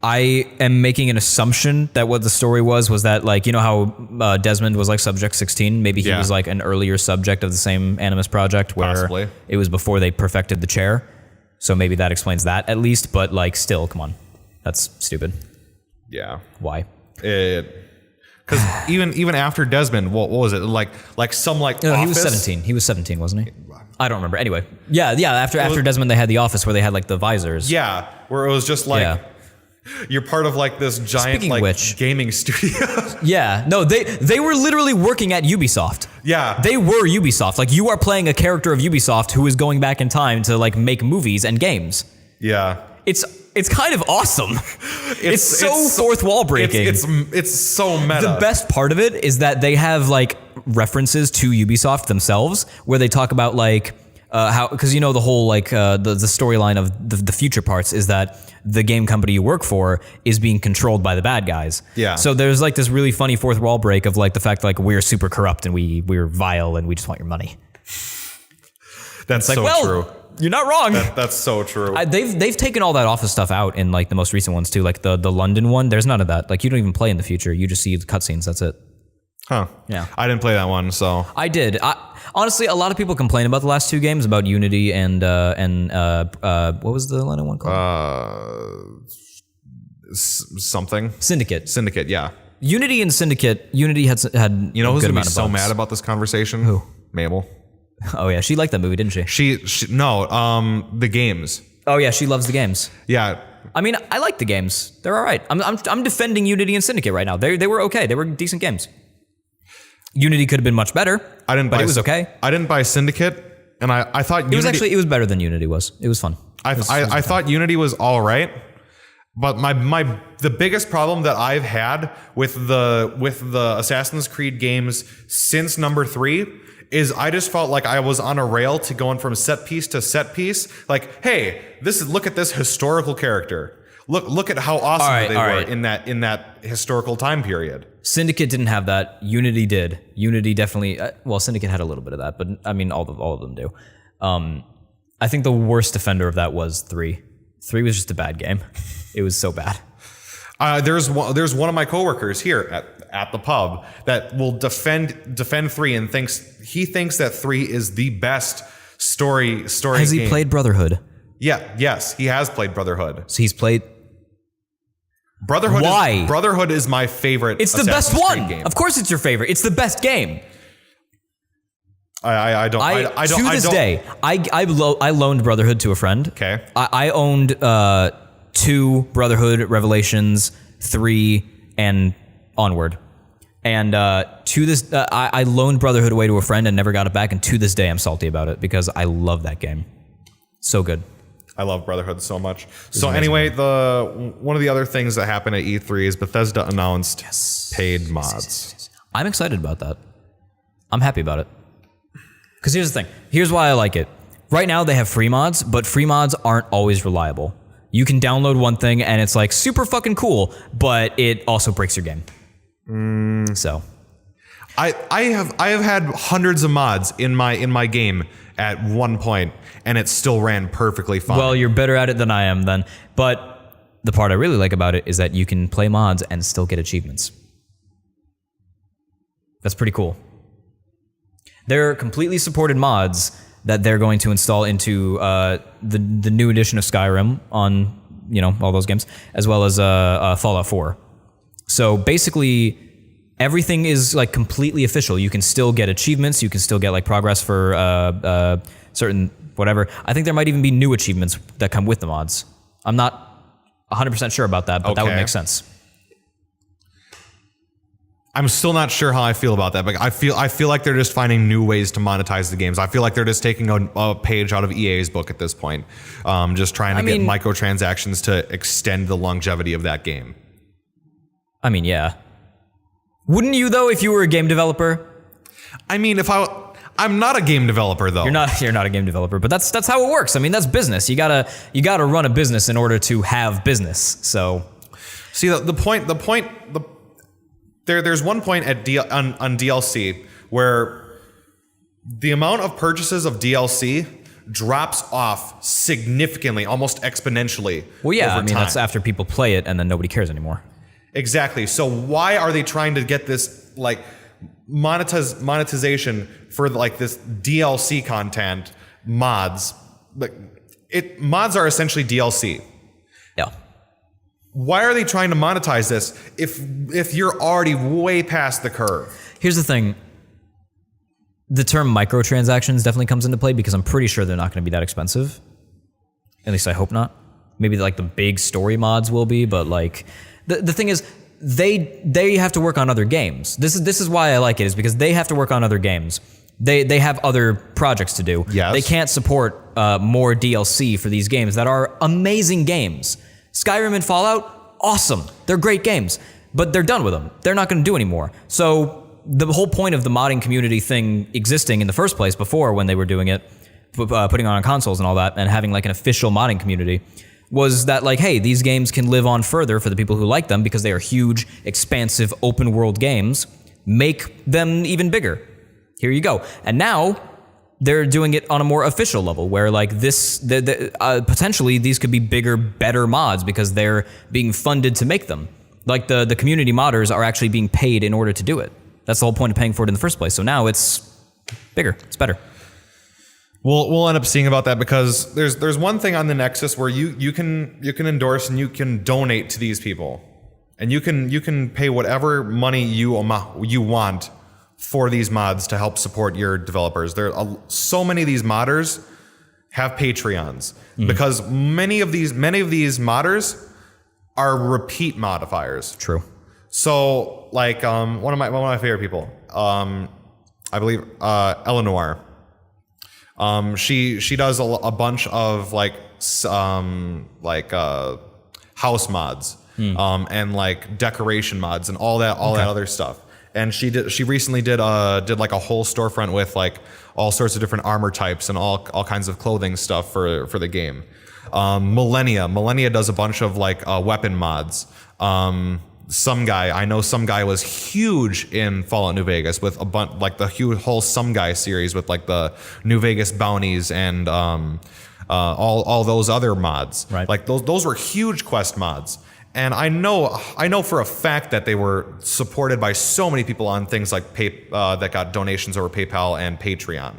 I am making an assumption that what the story was that like, you know how Desmond was like Subject 16? Maybe he was like an earlier subject of the same Animus project where possibly it was before they perfected the chair. So maybe that explains that at least, but like still, come on. That's stupid. Yeah. Why? Because even after Desmond, what was it? Like some like no, office? He was 17. He was 17, wasn't he? I don't remember. Anyway. Yeah, after Desmond they had the office where they had like the visors. Yeah, where it was just like you're part of like this giant gaming studio. Yeah. No, they were literally working at Ubisoft. Yeah. They were Ubisoft. Like you are playing a character of Ubisoft who is going back in time to like make movies and games. Yeah. It's kind of awesome. It's so fourth wall breaking. It's so meta. The best part of it is that they have like references to Ubisoft themselves where they talk about like how, because you know the whole like the storyline of the future parts is that the game company you work for is being controlled by the bad guys. Yeah. So there's like this really funny fourth wall break of like the fact like we're super corrupt and we're vile and we just want your money. That's like, so true. You're not wrong. That's so true. They've taken all that office stuff out in like the most recent ones too, like the London one. There's none of that. Like you don't even play in the future. You just see the cutscenes. That's it. Huh. Yeah. I didn't play that one, so. I did. Honestly, a lot of people complain about the last two games, about Unity and what was the London one called? Something. Syndicate. Syndicate, yeah. Unity and Syndicate. Unity had You know who's a good gonna be amount of so bugs. mad about this conversation? Who? Mabel. Oh yeah, she liked that movie, didn't she? The games. Oh yeah, she loves the games. Yeah. I mean, I like the games. They're all right. I'm defending Unity and Syndicate right now. They were okay. They were decent games. Unity could have been much better. But it was okay. I didn't buy Syndicate, and I thought Unity, it was better than Unity was. It was fun. I thought Unity was all right, but the biggest problem that I've had with the Assassin's Creed games since number 3 is I just felt like I was on a rail to going from set piece to set piece. Like, hey, look at this historical character. Look at how awesome they were in that historical time period. Syndicate didn't have that. Unity did. Unity definitely. Syndicate had a little bit of that, but I mean, all of them do. I think the worst offender of that was 3. 3 was just a bad game. It was so bad. There's one of my coworkers here at the pub that will defend 3 and thinks that 3 is the best story Has game. he played Brotherhood? Yes, he has played Brotherhood. So he's played. Brotherhood. Why? Brotherhood is my favorite. It's the Assassin's best Creed one. game. Of course, it's your favorite. It's the best game. I don't. To this day, I loaned Brotherhood to a friend. Okay. I owned 2 Brotherhood, Revelations, 3, and onward. And to this, I loaned Brotherhood away to a friend and never got it back. And to this day, I'm salty about it because I love that game. So good. I love Brotherhood so much. So anyway, one of the other things that happened at E3 is Bethesda announced paid mods. Yes. I'm excited about that. I'm happy about it. Because here's the thing. Here's why I like it. Right now they have free mods, but free mods aren't always reliable. You can download one thing and it's like super fucking cool, but it also breaks your game. So I have had hundreds of mods in my game at one point, and it still ran perfectly fine. well, you're better at it than I am then. But the part I really like about it is that you can play mods and still get achievements. That's pretty cool. They're completely supported mods that they're going to install into the new edition of Skyrim on all those games, as well as Fallout 4. So basically, everything is like completely official. You can still get achievements. You can still get like progress for certain whatever. I think there might even be new achievements that come with the mods. I'm not 100% sure about that, but that would make sense. I'm still not sure how I feel about that, but I feel like they're just finding new ways to monetize the games. I feel like they're just taking a page out of EA's book at this point, just trying to get microtransactions to extend the longevity of that game. I mean, yeah. Wouldn't you though if you were a game developer? I mean, I'm not a game developer though. You're not a game developer, but that's how it works. I mean, that's business. You gotta run a business in order to have business. So, see there's one point on DLC where the amount of purchases of DLC drops off significantly, almost exponentially. Well, yeah, over time. that's after people play it and then nobody cares anymore. Exactly. So why are they trying to get this like monetization for like this DLC content mods? Like mods are essentially DLC. Yeah. Why are they trying to monetize this if you're already way past the curve? Here's the thing. The term microtransactions definitely comes into play because I'm pretty sure they're not going to be that expensive. At least I hope not. Maybe like the big story mods will be, but like the thing is they have to work on other games. This is why I like it, is because they have to work on other games. They have other projects to do. Yes. They can't support more DLC for these games that are amazing games. Skyrim and Fallout, awesome. They're great games, but they're done with them. They're not going to do anymore. So the whole point of the modding community thing existing in the first place before, when they were doing it, putting on consoles and all that, and having like an official modding community, was that like, hey, these games can live on further for the people who like them because they are huge, expansive, open world games. Make them even bigger. Here you go. And now they're doing it on a more official level where like this, potentially these could be bigger, better mods because they're being funded to make them. Like the community modders are actually being paid in order to do it. That's the whole point of paying for it in the first place. So now it's bigger. It's better. We'll end up seeing about that because there's one thing on the Nexus where you can endorse and you can donate to these people, and you can pay whatever money you want for these mods to help support your developers. So many of these modders have Patreons because many of these modders are repeat modifiers. True. So like one of my favorite people, I believe Eleanor. She does a bunch of house mods, and like decoration mods and all that other stuff. And she recently did like a whole storefront with like all sorts of different armor types and all kinds of clothing stuff for the game. Millennia does a bunch of like weapon mods. Some guy was huge in Fallout New Vegas with a bunch like the whole Some Guy series with like the New Vegas bounties and all those other mods. Right. Like those were huge quest mods. And I know for a fact that they were supported by so many people on things like that got donations over PayPal and Patreon.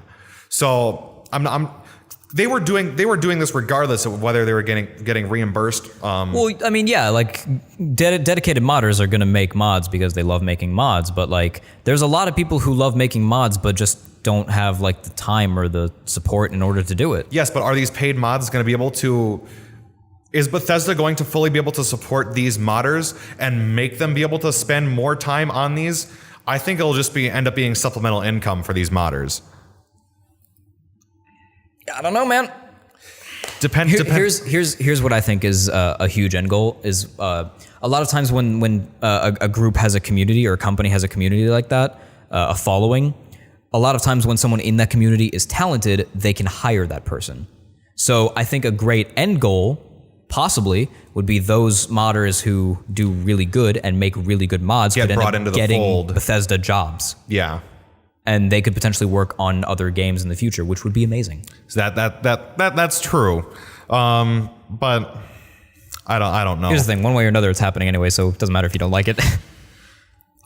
So they were doing this regardless of whether they were getting reimbursed. Well, I mean, yeah, like dedicated modders are going to make mods because they love making mods, but like there's a lot of people who love making mods but just don't have like the time or the support in order to do it. Yes, but are these paid mods going to be able to? Is Bethesda going to fully be able to support these modders and make them be able to spend more time on these? I think it'll just end up being supplemental income for these modders. I don't know, man. Here's what I think is a huge end goal is a lot of times when a group has a community or a company has a community like that, a following, a lot of times when someone in that community is talented, they can hire that person. So I think a great end goal possibly would be those modders who do really good and make really good mods Get could end brought up into the getting fold. Bethesda jobs. Yeah. And they could potentially work on other games in the future, which would be amazing. So that's true. But I don't know. Here's the thing, one way or another it's happening anyway, so it doesn't matter if you don't like it.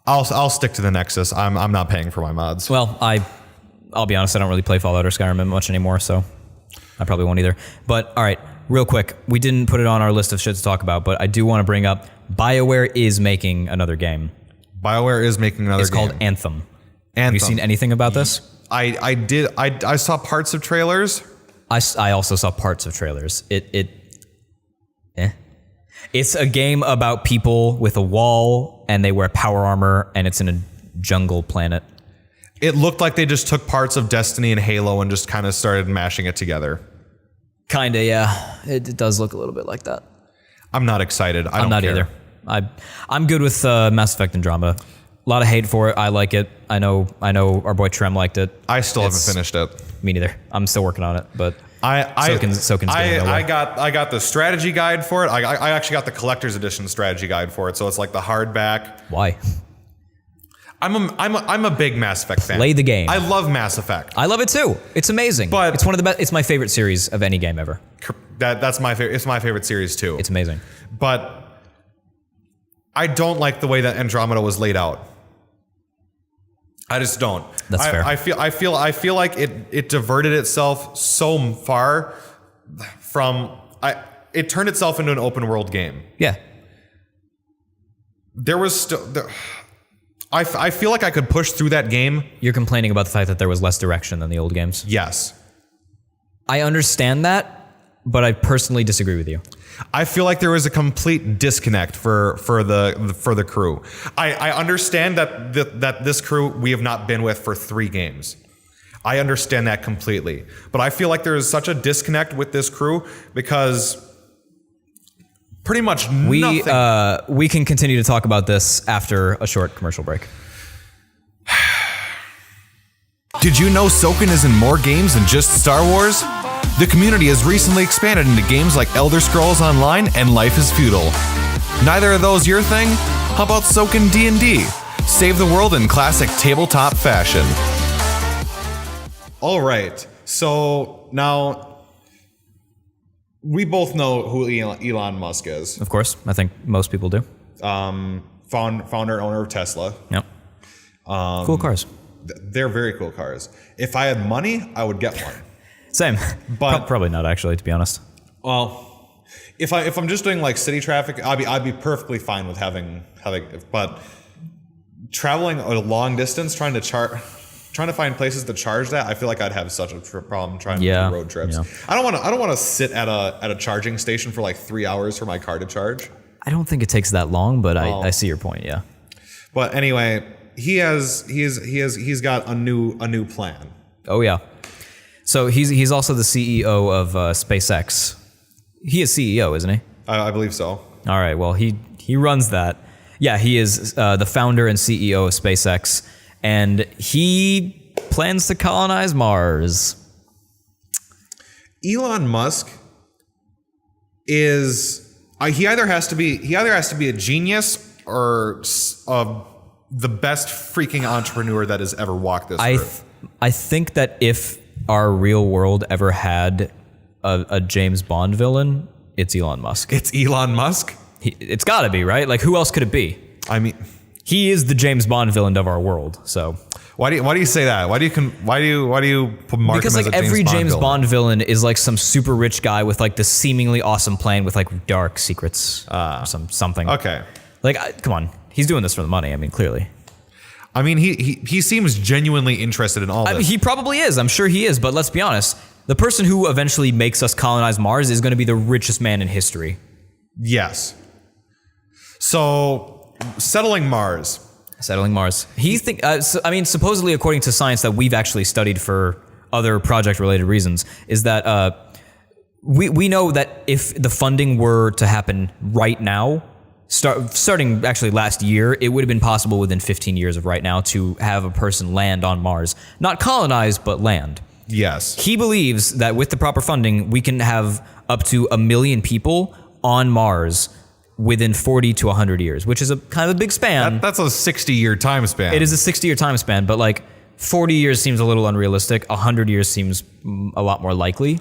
I'll stick to the Nexus. I'm not paying for my mods. Well, I'll be honest, I don't really play Fallout or Skyrim much anymore, so I probably won't either. But all right, real quick, we didn't put it on our list of shit to talk about, but I do want to bring up BioWare is making another game. BioWare is making another game. It's called Anthem. Have you seen anything about this? I did. I saw parts of trailers. I also saw parts of trailers. It's a game about people with a wall and they wear power armor and it's in a jungle planet. It looked like they just took parts of Destiny and Halo and just kind of started mashing it together. Kinda, yeah. It does look a little bit like that. I'm not excited. I'm not either. I'm good with Mass Effect Andromeda. A lot of hate for it. I like it. I know our boy Trem liked it. I still haven't finished it. Me neither. I'm still working on it, but Sokan's I got the strategy guide for it. I actually got the collector's edition strategy guide for it, so it's like the hardback. Why? I'm a big Mass Effect fan. Play the game. I love Mass Effect. I love it too. It's amazing. But it's one of the best. It's my favorite series of any game ever. That's my favorite. It's my favorite series too. It's amazing. But I don't like the way that Andromeda was laid out. I just don't. That's fair. I feel like it diverted itself so far from it turned itself into an open world game. Yeah. There was still I feel like I could push through that game. You're complaining about the fact that there was less direction than the old games. Yes. I understand that, but I personally disagree with you. I feel like there was a complete disconnect for the crew. I understand that this crew we have not been with for 3 games. I understand that completely. But I feel like there is such a disconnect with this crew because pretty much nothing. We can continue to talk about this after a short commercial break. Did you know Sokan is in more games than just Star Wars? The community has recently expanded into games like Elder Scrolls Online and Life is Feudal. Neither of those your thing? How about Sokan D&D? Save the world in classic tabletop fashion. All right, so now we both know who Elon Musk is. Of course, I think most people do. Founder, owner of Tesla. Yep. Cool cars. They're very cool cars. If I had money, I would get one. Same. But Probably not, actually, to be honest. Well, if I'm just doing like city traffic, I'd be perfectly fine with having. But traveling a long distance, trying to find places to charge that, I feel like I'd have such a problem trying to do road trips. Yeah. I don't want to sit at a charging station for like 3 hours for my car to charge. I don't think it takes that long, but I see your point. Yeah. But anyway, he's got a new plan. Oh yeah. So he's also the CEO of SpaceX. He is CEO, isn't he? I believe so. All right. Well, he runs that. Yeah, he is the founder and CEO of SpaceX, and he plans to colonize Mars. Elon Musk is he either has to be a genius or the best freaking entrepreneur that has ever walked this earth. I think that if our real world ever had a James Bond villain, it's Elon Musk. It's Elon Musk? It's got to be, right? Like, who else could it be? I mean, he is the James Bond villain of our world. So why do you say that? Why do you mark because him as like a every James villain? Bond villain is like some super rich guy with like this seemingly awesome plan with like dark secrets, or something. Okay. Like, come on, he's doing this for the money. I mean, clearly. I mean, he seems genuinely interested in all this. I mean, he probably is. I'm sure he is. But let's be honest. The person who eventually makes us colonize Mars is going to be the richest man in history. Yes. So, settling Mars. I mean, supposedly, according to science that we've actually studied for other project-related reasons, is that we know that if the funding were to happen right now, starting actually last year, it would have been possible within 15 years of right now to have a person land on Mars. Not colonize, but land. Yes. He believes that with the proper funding, we can have up to 1 million people on Mars within 40 to 100 years, which is a kind of a big span. That's a 60-year time span. It is a 60-year time span, but like 40 years seems a little unrealistic. 100 years seems a lot more likely.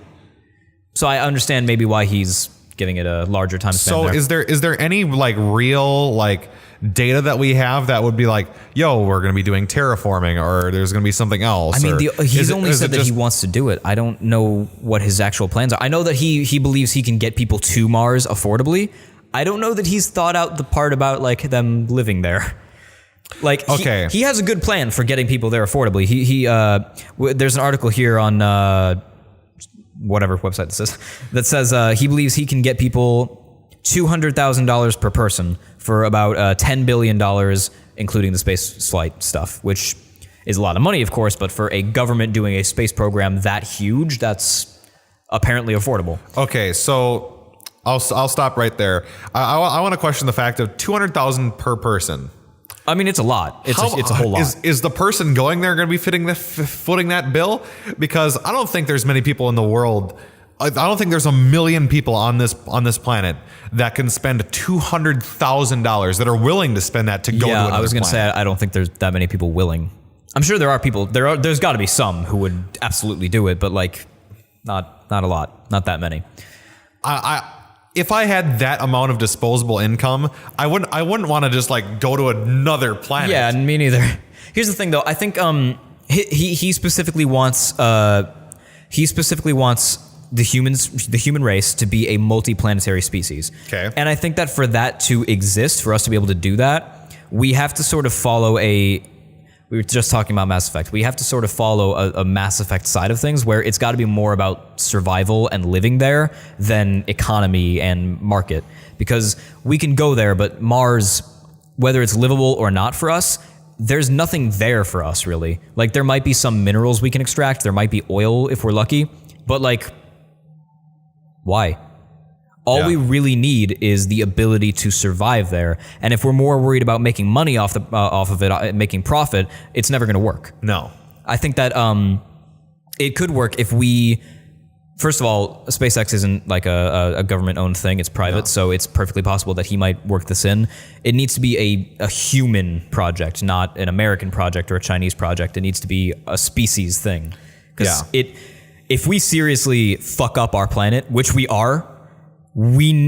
So I understand maybe why he's giving it a larger time span. So is there any like real like data that we have that would be like, yo, we're going to be doing terraforming, or there's going to be something else? I mean, he's only said that just, he wants to do it. I don't know what his actual plans are. I know that he believes he can get people to Mars affordably. I don't know that he's thought out the part about like them living there. Like, okay. He has a good plan for getting people there affordably. There's an article here on whatever website this is that says he believes he can get people $200,000 per person for about $10 billion, including the space flight stuff, which is a lot of money, of course, but for a government doing a space program that huge, that's apparently affordable. Okay, so I'll stop right there. I want to question the fact of $200,000 per person. I mean, it's a lot. It's a whole lot. Is the person going there going to be footing that bill? Because I don't think there's many people in the world. I don't think there's 1 million people on this planet that can spend $200,000 that are willing to spend that to go to another planet. I was going to say I don't think there's that many people willing. I'm sure there are people. There's got to be some who would absolutely do it, but like not a lot, not that many. If I had that amount of disposable income, I wouldn't want to just like go to another planet. Yeah, me neither. Here's the thing, though. I think he specifically wants the human race to be a multiplanetary species. Okay. And I think that for that to exist, for us to be able to do that, we have to sort of follow we were just talking about Mass Effect. We have to sort of follow a Mass Effect side of things where it's got to be more about survival and living there than economy and market. Because we can go there, but Mars, whether it's livable or not for us, there's nothing there for us, really. Like, there might be some minerals we can extract. There might be oil if we're lucky. But, like, why? All we really need is the ability to survive there. And if we're more worried about making money off of it, making profit, it's never going to work. No. I think that it could work if we... First of all, SpaceX isn't like a government-owned thing. It's private, so it's perfectly possible that he might work this in. It needs to be a human project, not an American project or a Chinese project. It needs to be a species thing. Because if we seriously fuck up our planet, which we are... We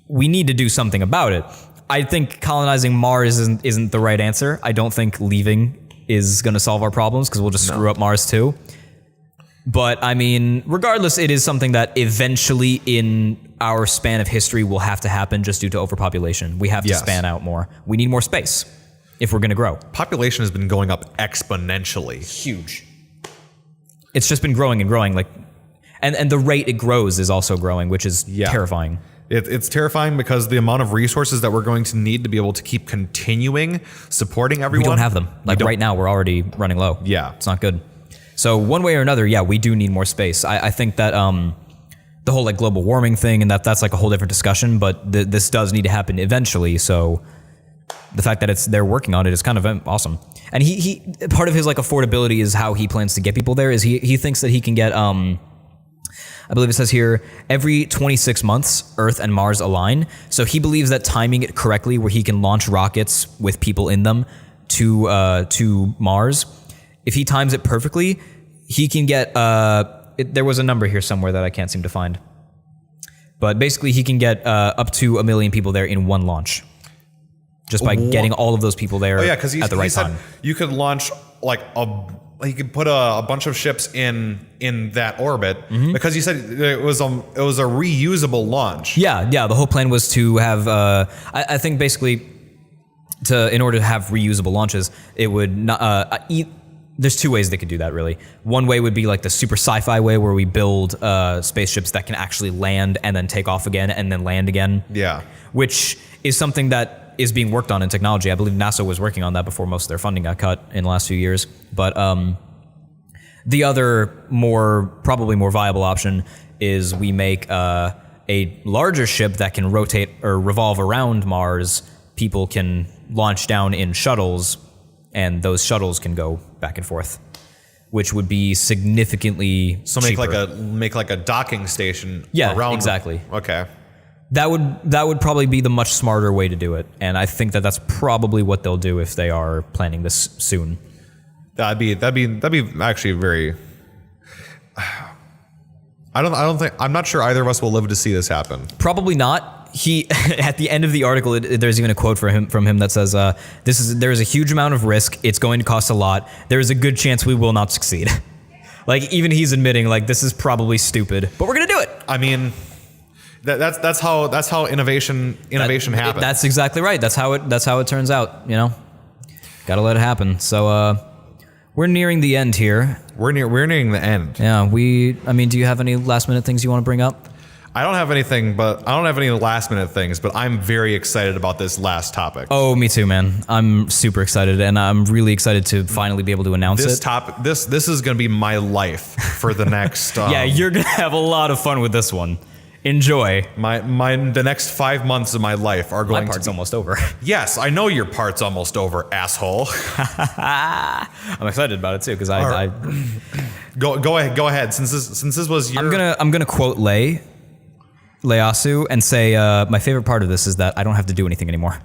need to do something about it. I think colonizing Mars isn't the right answer. I don't think leaving is going to solve our problems because we'll just screw up Mars too. But I mean, regardless, it is something that eventually in our span of history will have to happen just due to overpopulation. We have to span out more. We need more space if we're going to grow. Population has been going up exponentially. Huge. It's just been growing and growing, like, and the rate it grows is also growing, which is terrifying. It's terrifying because the amount of resources that we're going to need to be able to keep continuing supporting everyone. We don't have them. Like right now, we're already running low. Yeah. It's not good. So one way or another, yeah, we do need more space. I think that the whole like global warming thing and that's like a whole different discussion, but this does need to happen eventually. So the fact that they're working on it is kind of awesome. And he part of his like affordability is how he plans to get people there is he thinks that he can get I believe it says here, every 26 months, Earth and Mars align. So he believes that timing it correctly, where he can launch rockets with people in them to Mars, if he times it perfectly, he can get, there was a number here somewhere that I can't seem to find. But basically, he can get up to 1 million people there in one launch. Just by getting all of those people there at the right time. You could launch like he could put a bunch of ships in that orbit because you said it was a reusable launch. Yeah. The whole plan was to have. I think basically, in order to have reusable launches, it would not. There's two ways they could do that, really. One way would be like the super sci-fi way, where we build spaceships that can actually land and then take off again and then land again. Yeah, which is something that is being worked on in technology. I believe NASA was working on that before most of their funding got cut in the last few years. But the other probably more viable option is we make a larger ship that can rotate or revolve around Mars. People can launch down in shuttles, and those shuttles can go back and forth, which would be significantly cheaper. Make like a docking station. Yeah, exactly. Okay. That would probably be the much smarter way to do it, and I think that that's probably what they'll do if they are planning this soon. That'd be actually very. I'm not sure either of us will live to see this happen. Probably not. He at the end of the article, there's even a quote from him that says, there is a huge amount of risk. It's going to cost a lot. There is a good chance we will not succeed." Like even he's admitting like this is probably stupid, but we're gonna do it. I mean. That's how innovation happens. That's exactly right. That's how it turns out. You know, gotta let it happen. So we're nearing the end here. We're nearing the end. Yeah. I mean, do you have any last minute things you want to bring up? I don't have any last minute things, but I'm very excited about this last topic. Oh, me too, man. I'm super excited, and I'm really excited to finally be able to announce this it. topic. This is going to be my life for the next. Yeah, you're gonna have a lot of fun with this one. Enjoy. The next 5 months of my life are going to be... My part's almost over. Yes, I know your part's almost over, asshole. I'm excited about it too, because I Go ahead. Since this was your... I'm gonna quote Ieyasu and say my favorite part of this is that I don't have to do anything anymore.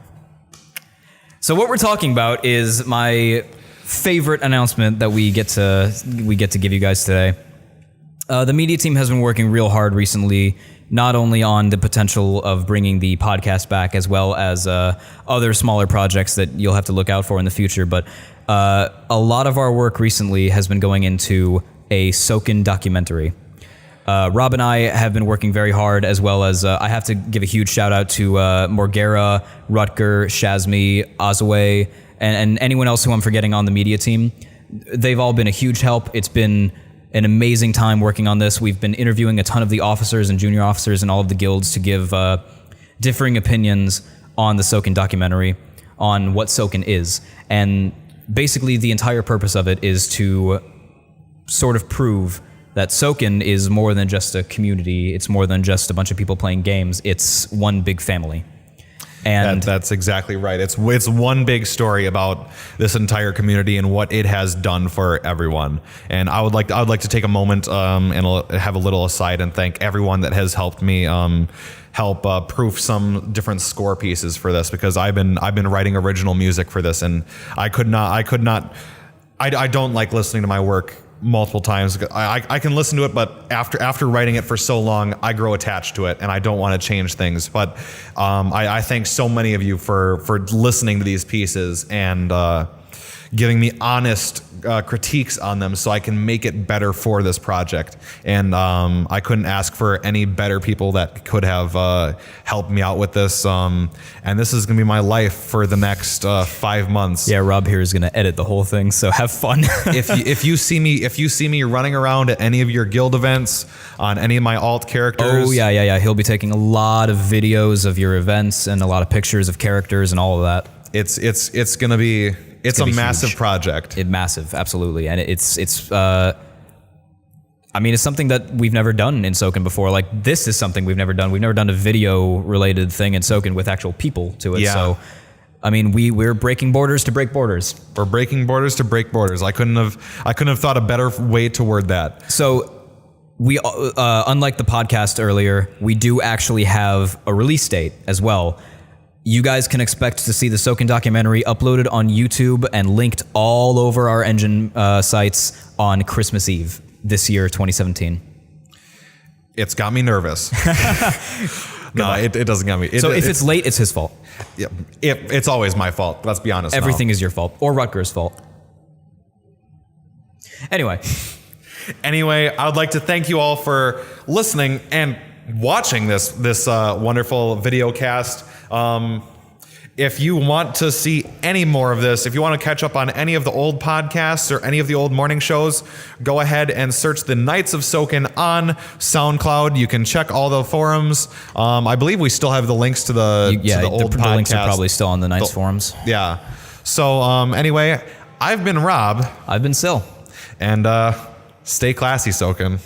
So what we're talking about is my favorite announcement that we get to give you guys today. The media team has been working real hard recently, not only on the potential of bringing the podcast back, as well as other smaller projects that you'll have to look out for in the future. But a lot of our work recently has been going into a Sokan documentary. Rob and I have been working very hard, as well as I have to give a huge shout out to Morgera, Rutger, Shazmi, Azaway, and anyone else who I'm forgetting on the media team. They've all been a huge help. It's been an amazing time working on this. We've been interviewing a ton of the officers and junior officers and all of the guilds to give differing opinions on the Sokan documentary, on what Sokan is. And basically the entire purpose of it is to sort of prove that Sokan is more than just a community. It's more than just a bunch of people playing games. It's one big family. And that's exactly right. It's one big story about this entire community and what it has done for everyone. And I would like to take a moment and have a little aside and thank everyone that has helped me help proof some different score pieces for this, because I've been writing original music for this, and I don't like listening to my work multiple times. I can listen to it, but after writing it for so long, I grow attached to it, and I don't want to change things. But I thank so many of you for listening to these pieces and giving me honest critiques on them so I can make it better for this project. And I couldn't ask for any better people that could have helped me out with this. And this is going to be my life for the next 5 months. Yeah, Rob here is going to edit the whole thing, so have fun. If you see me running around at any of your guild events on any of my alt characters. Oh yeah. He'll be taking a lot of videos of your events and a lot of pictures of characters and all of that. It's gonna be a massive huge project. Massive, absolutely, and it's. I mean, it's something that we've never done in Sokan before. Like, this is something we've never done. We've never done a video-related thing in Sokan with actual people to it. Yeah. So, I mean, we're breaking borders to break borders. We're breaking borders to break borders. I couldn't have thought a better way to word that. So, we, unlike the podcast earlier, we do actually have a release date as well. You guys can expect to see the Sokan documentary uploaded on YouTube and linked all over our engine sites on Christmas Eve this year, 2017. It's got me nervous. No, it doesn't got me. So if it's late, it's his fault. Yeah, it's always my fault. Let's be honest. Everything is your fault, or Rutger's fault. Anyway, I would like to thank you all for listening and watching this wonderful video cast. If you want to see any more of this, if you want to catch up on any of the old podcasts or any of the old morning shows, go ahead and search the Knights of Sokan on SoundCloud. You can check all the forums. I believe we still have the links to the old podcast. The links are probably still on the Knights forums. Yeah. So anyway, I've been Rob. I've been Sihl. And stay classy, Sokan.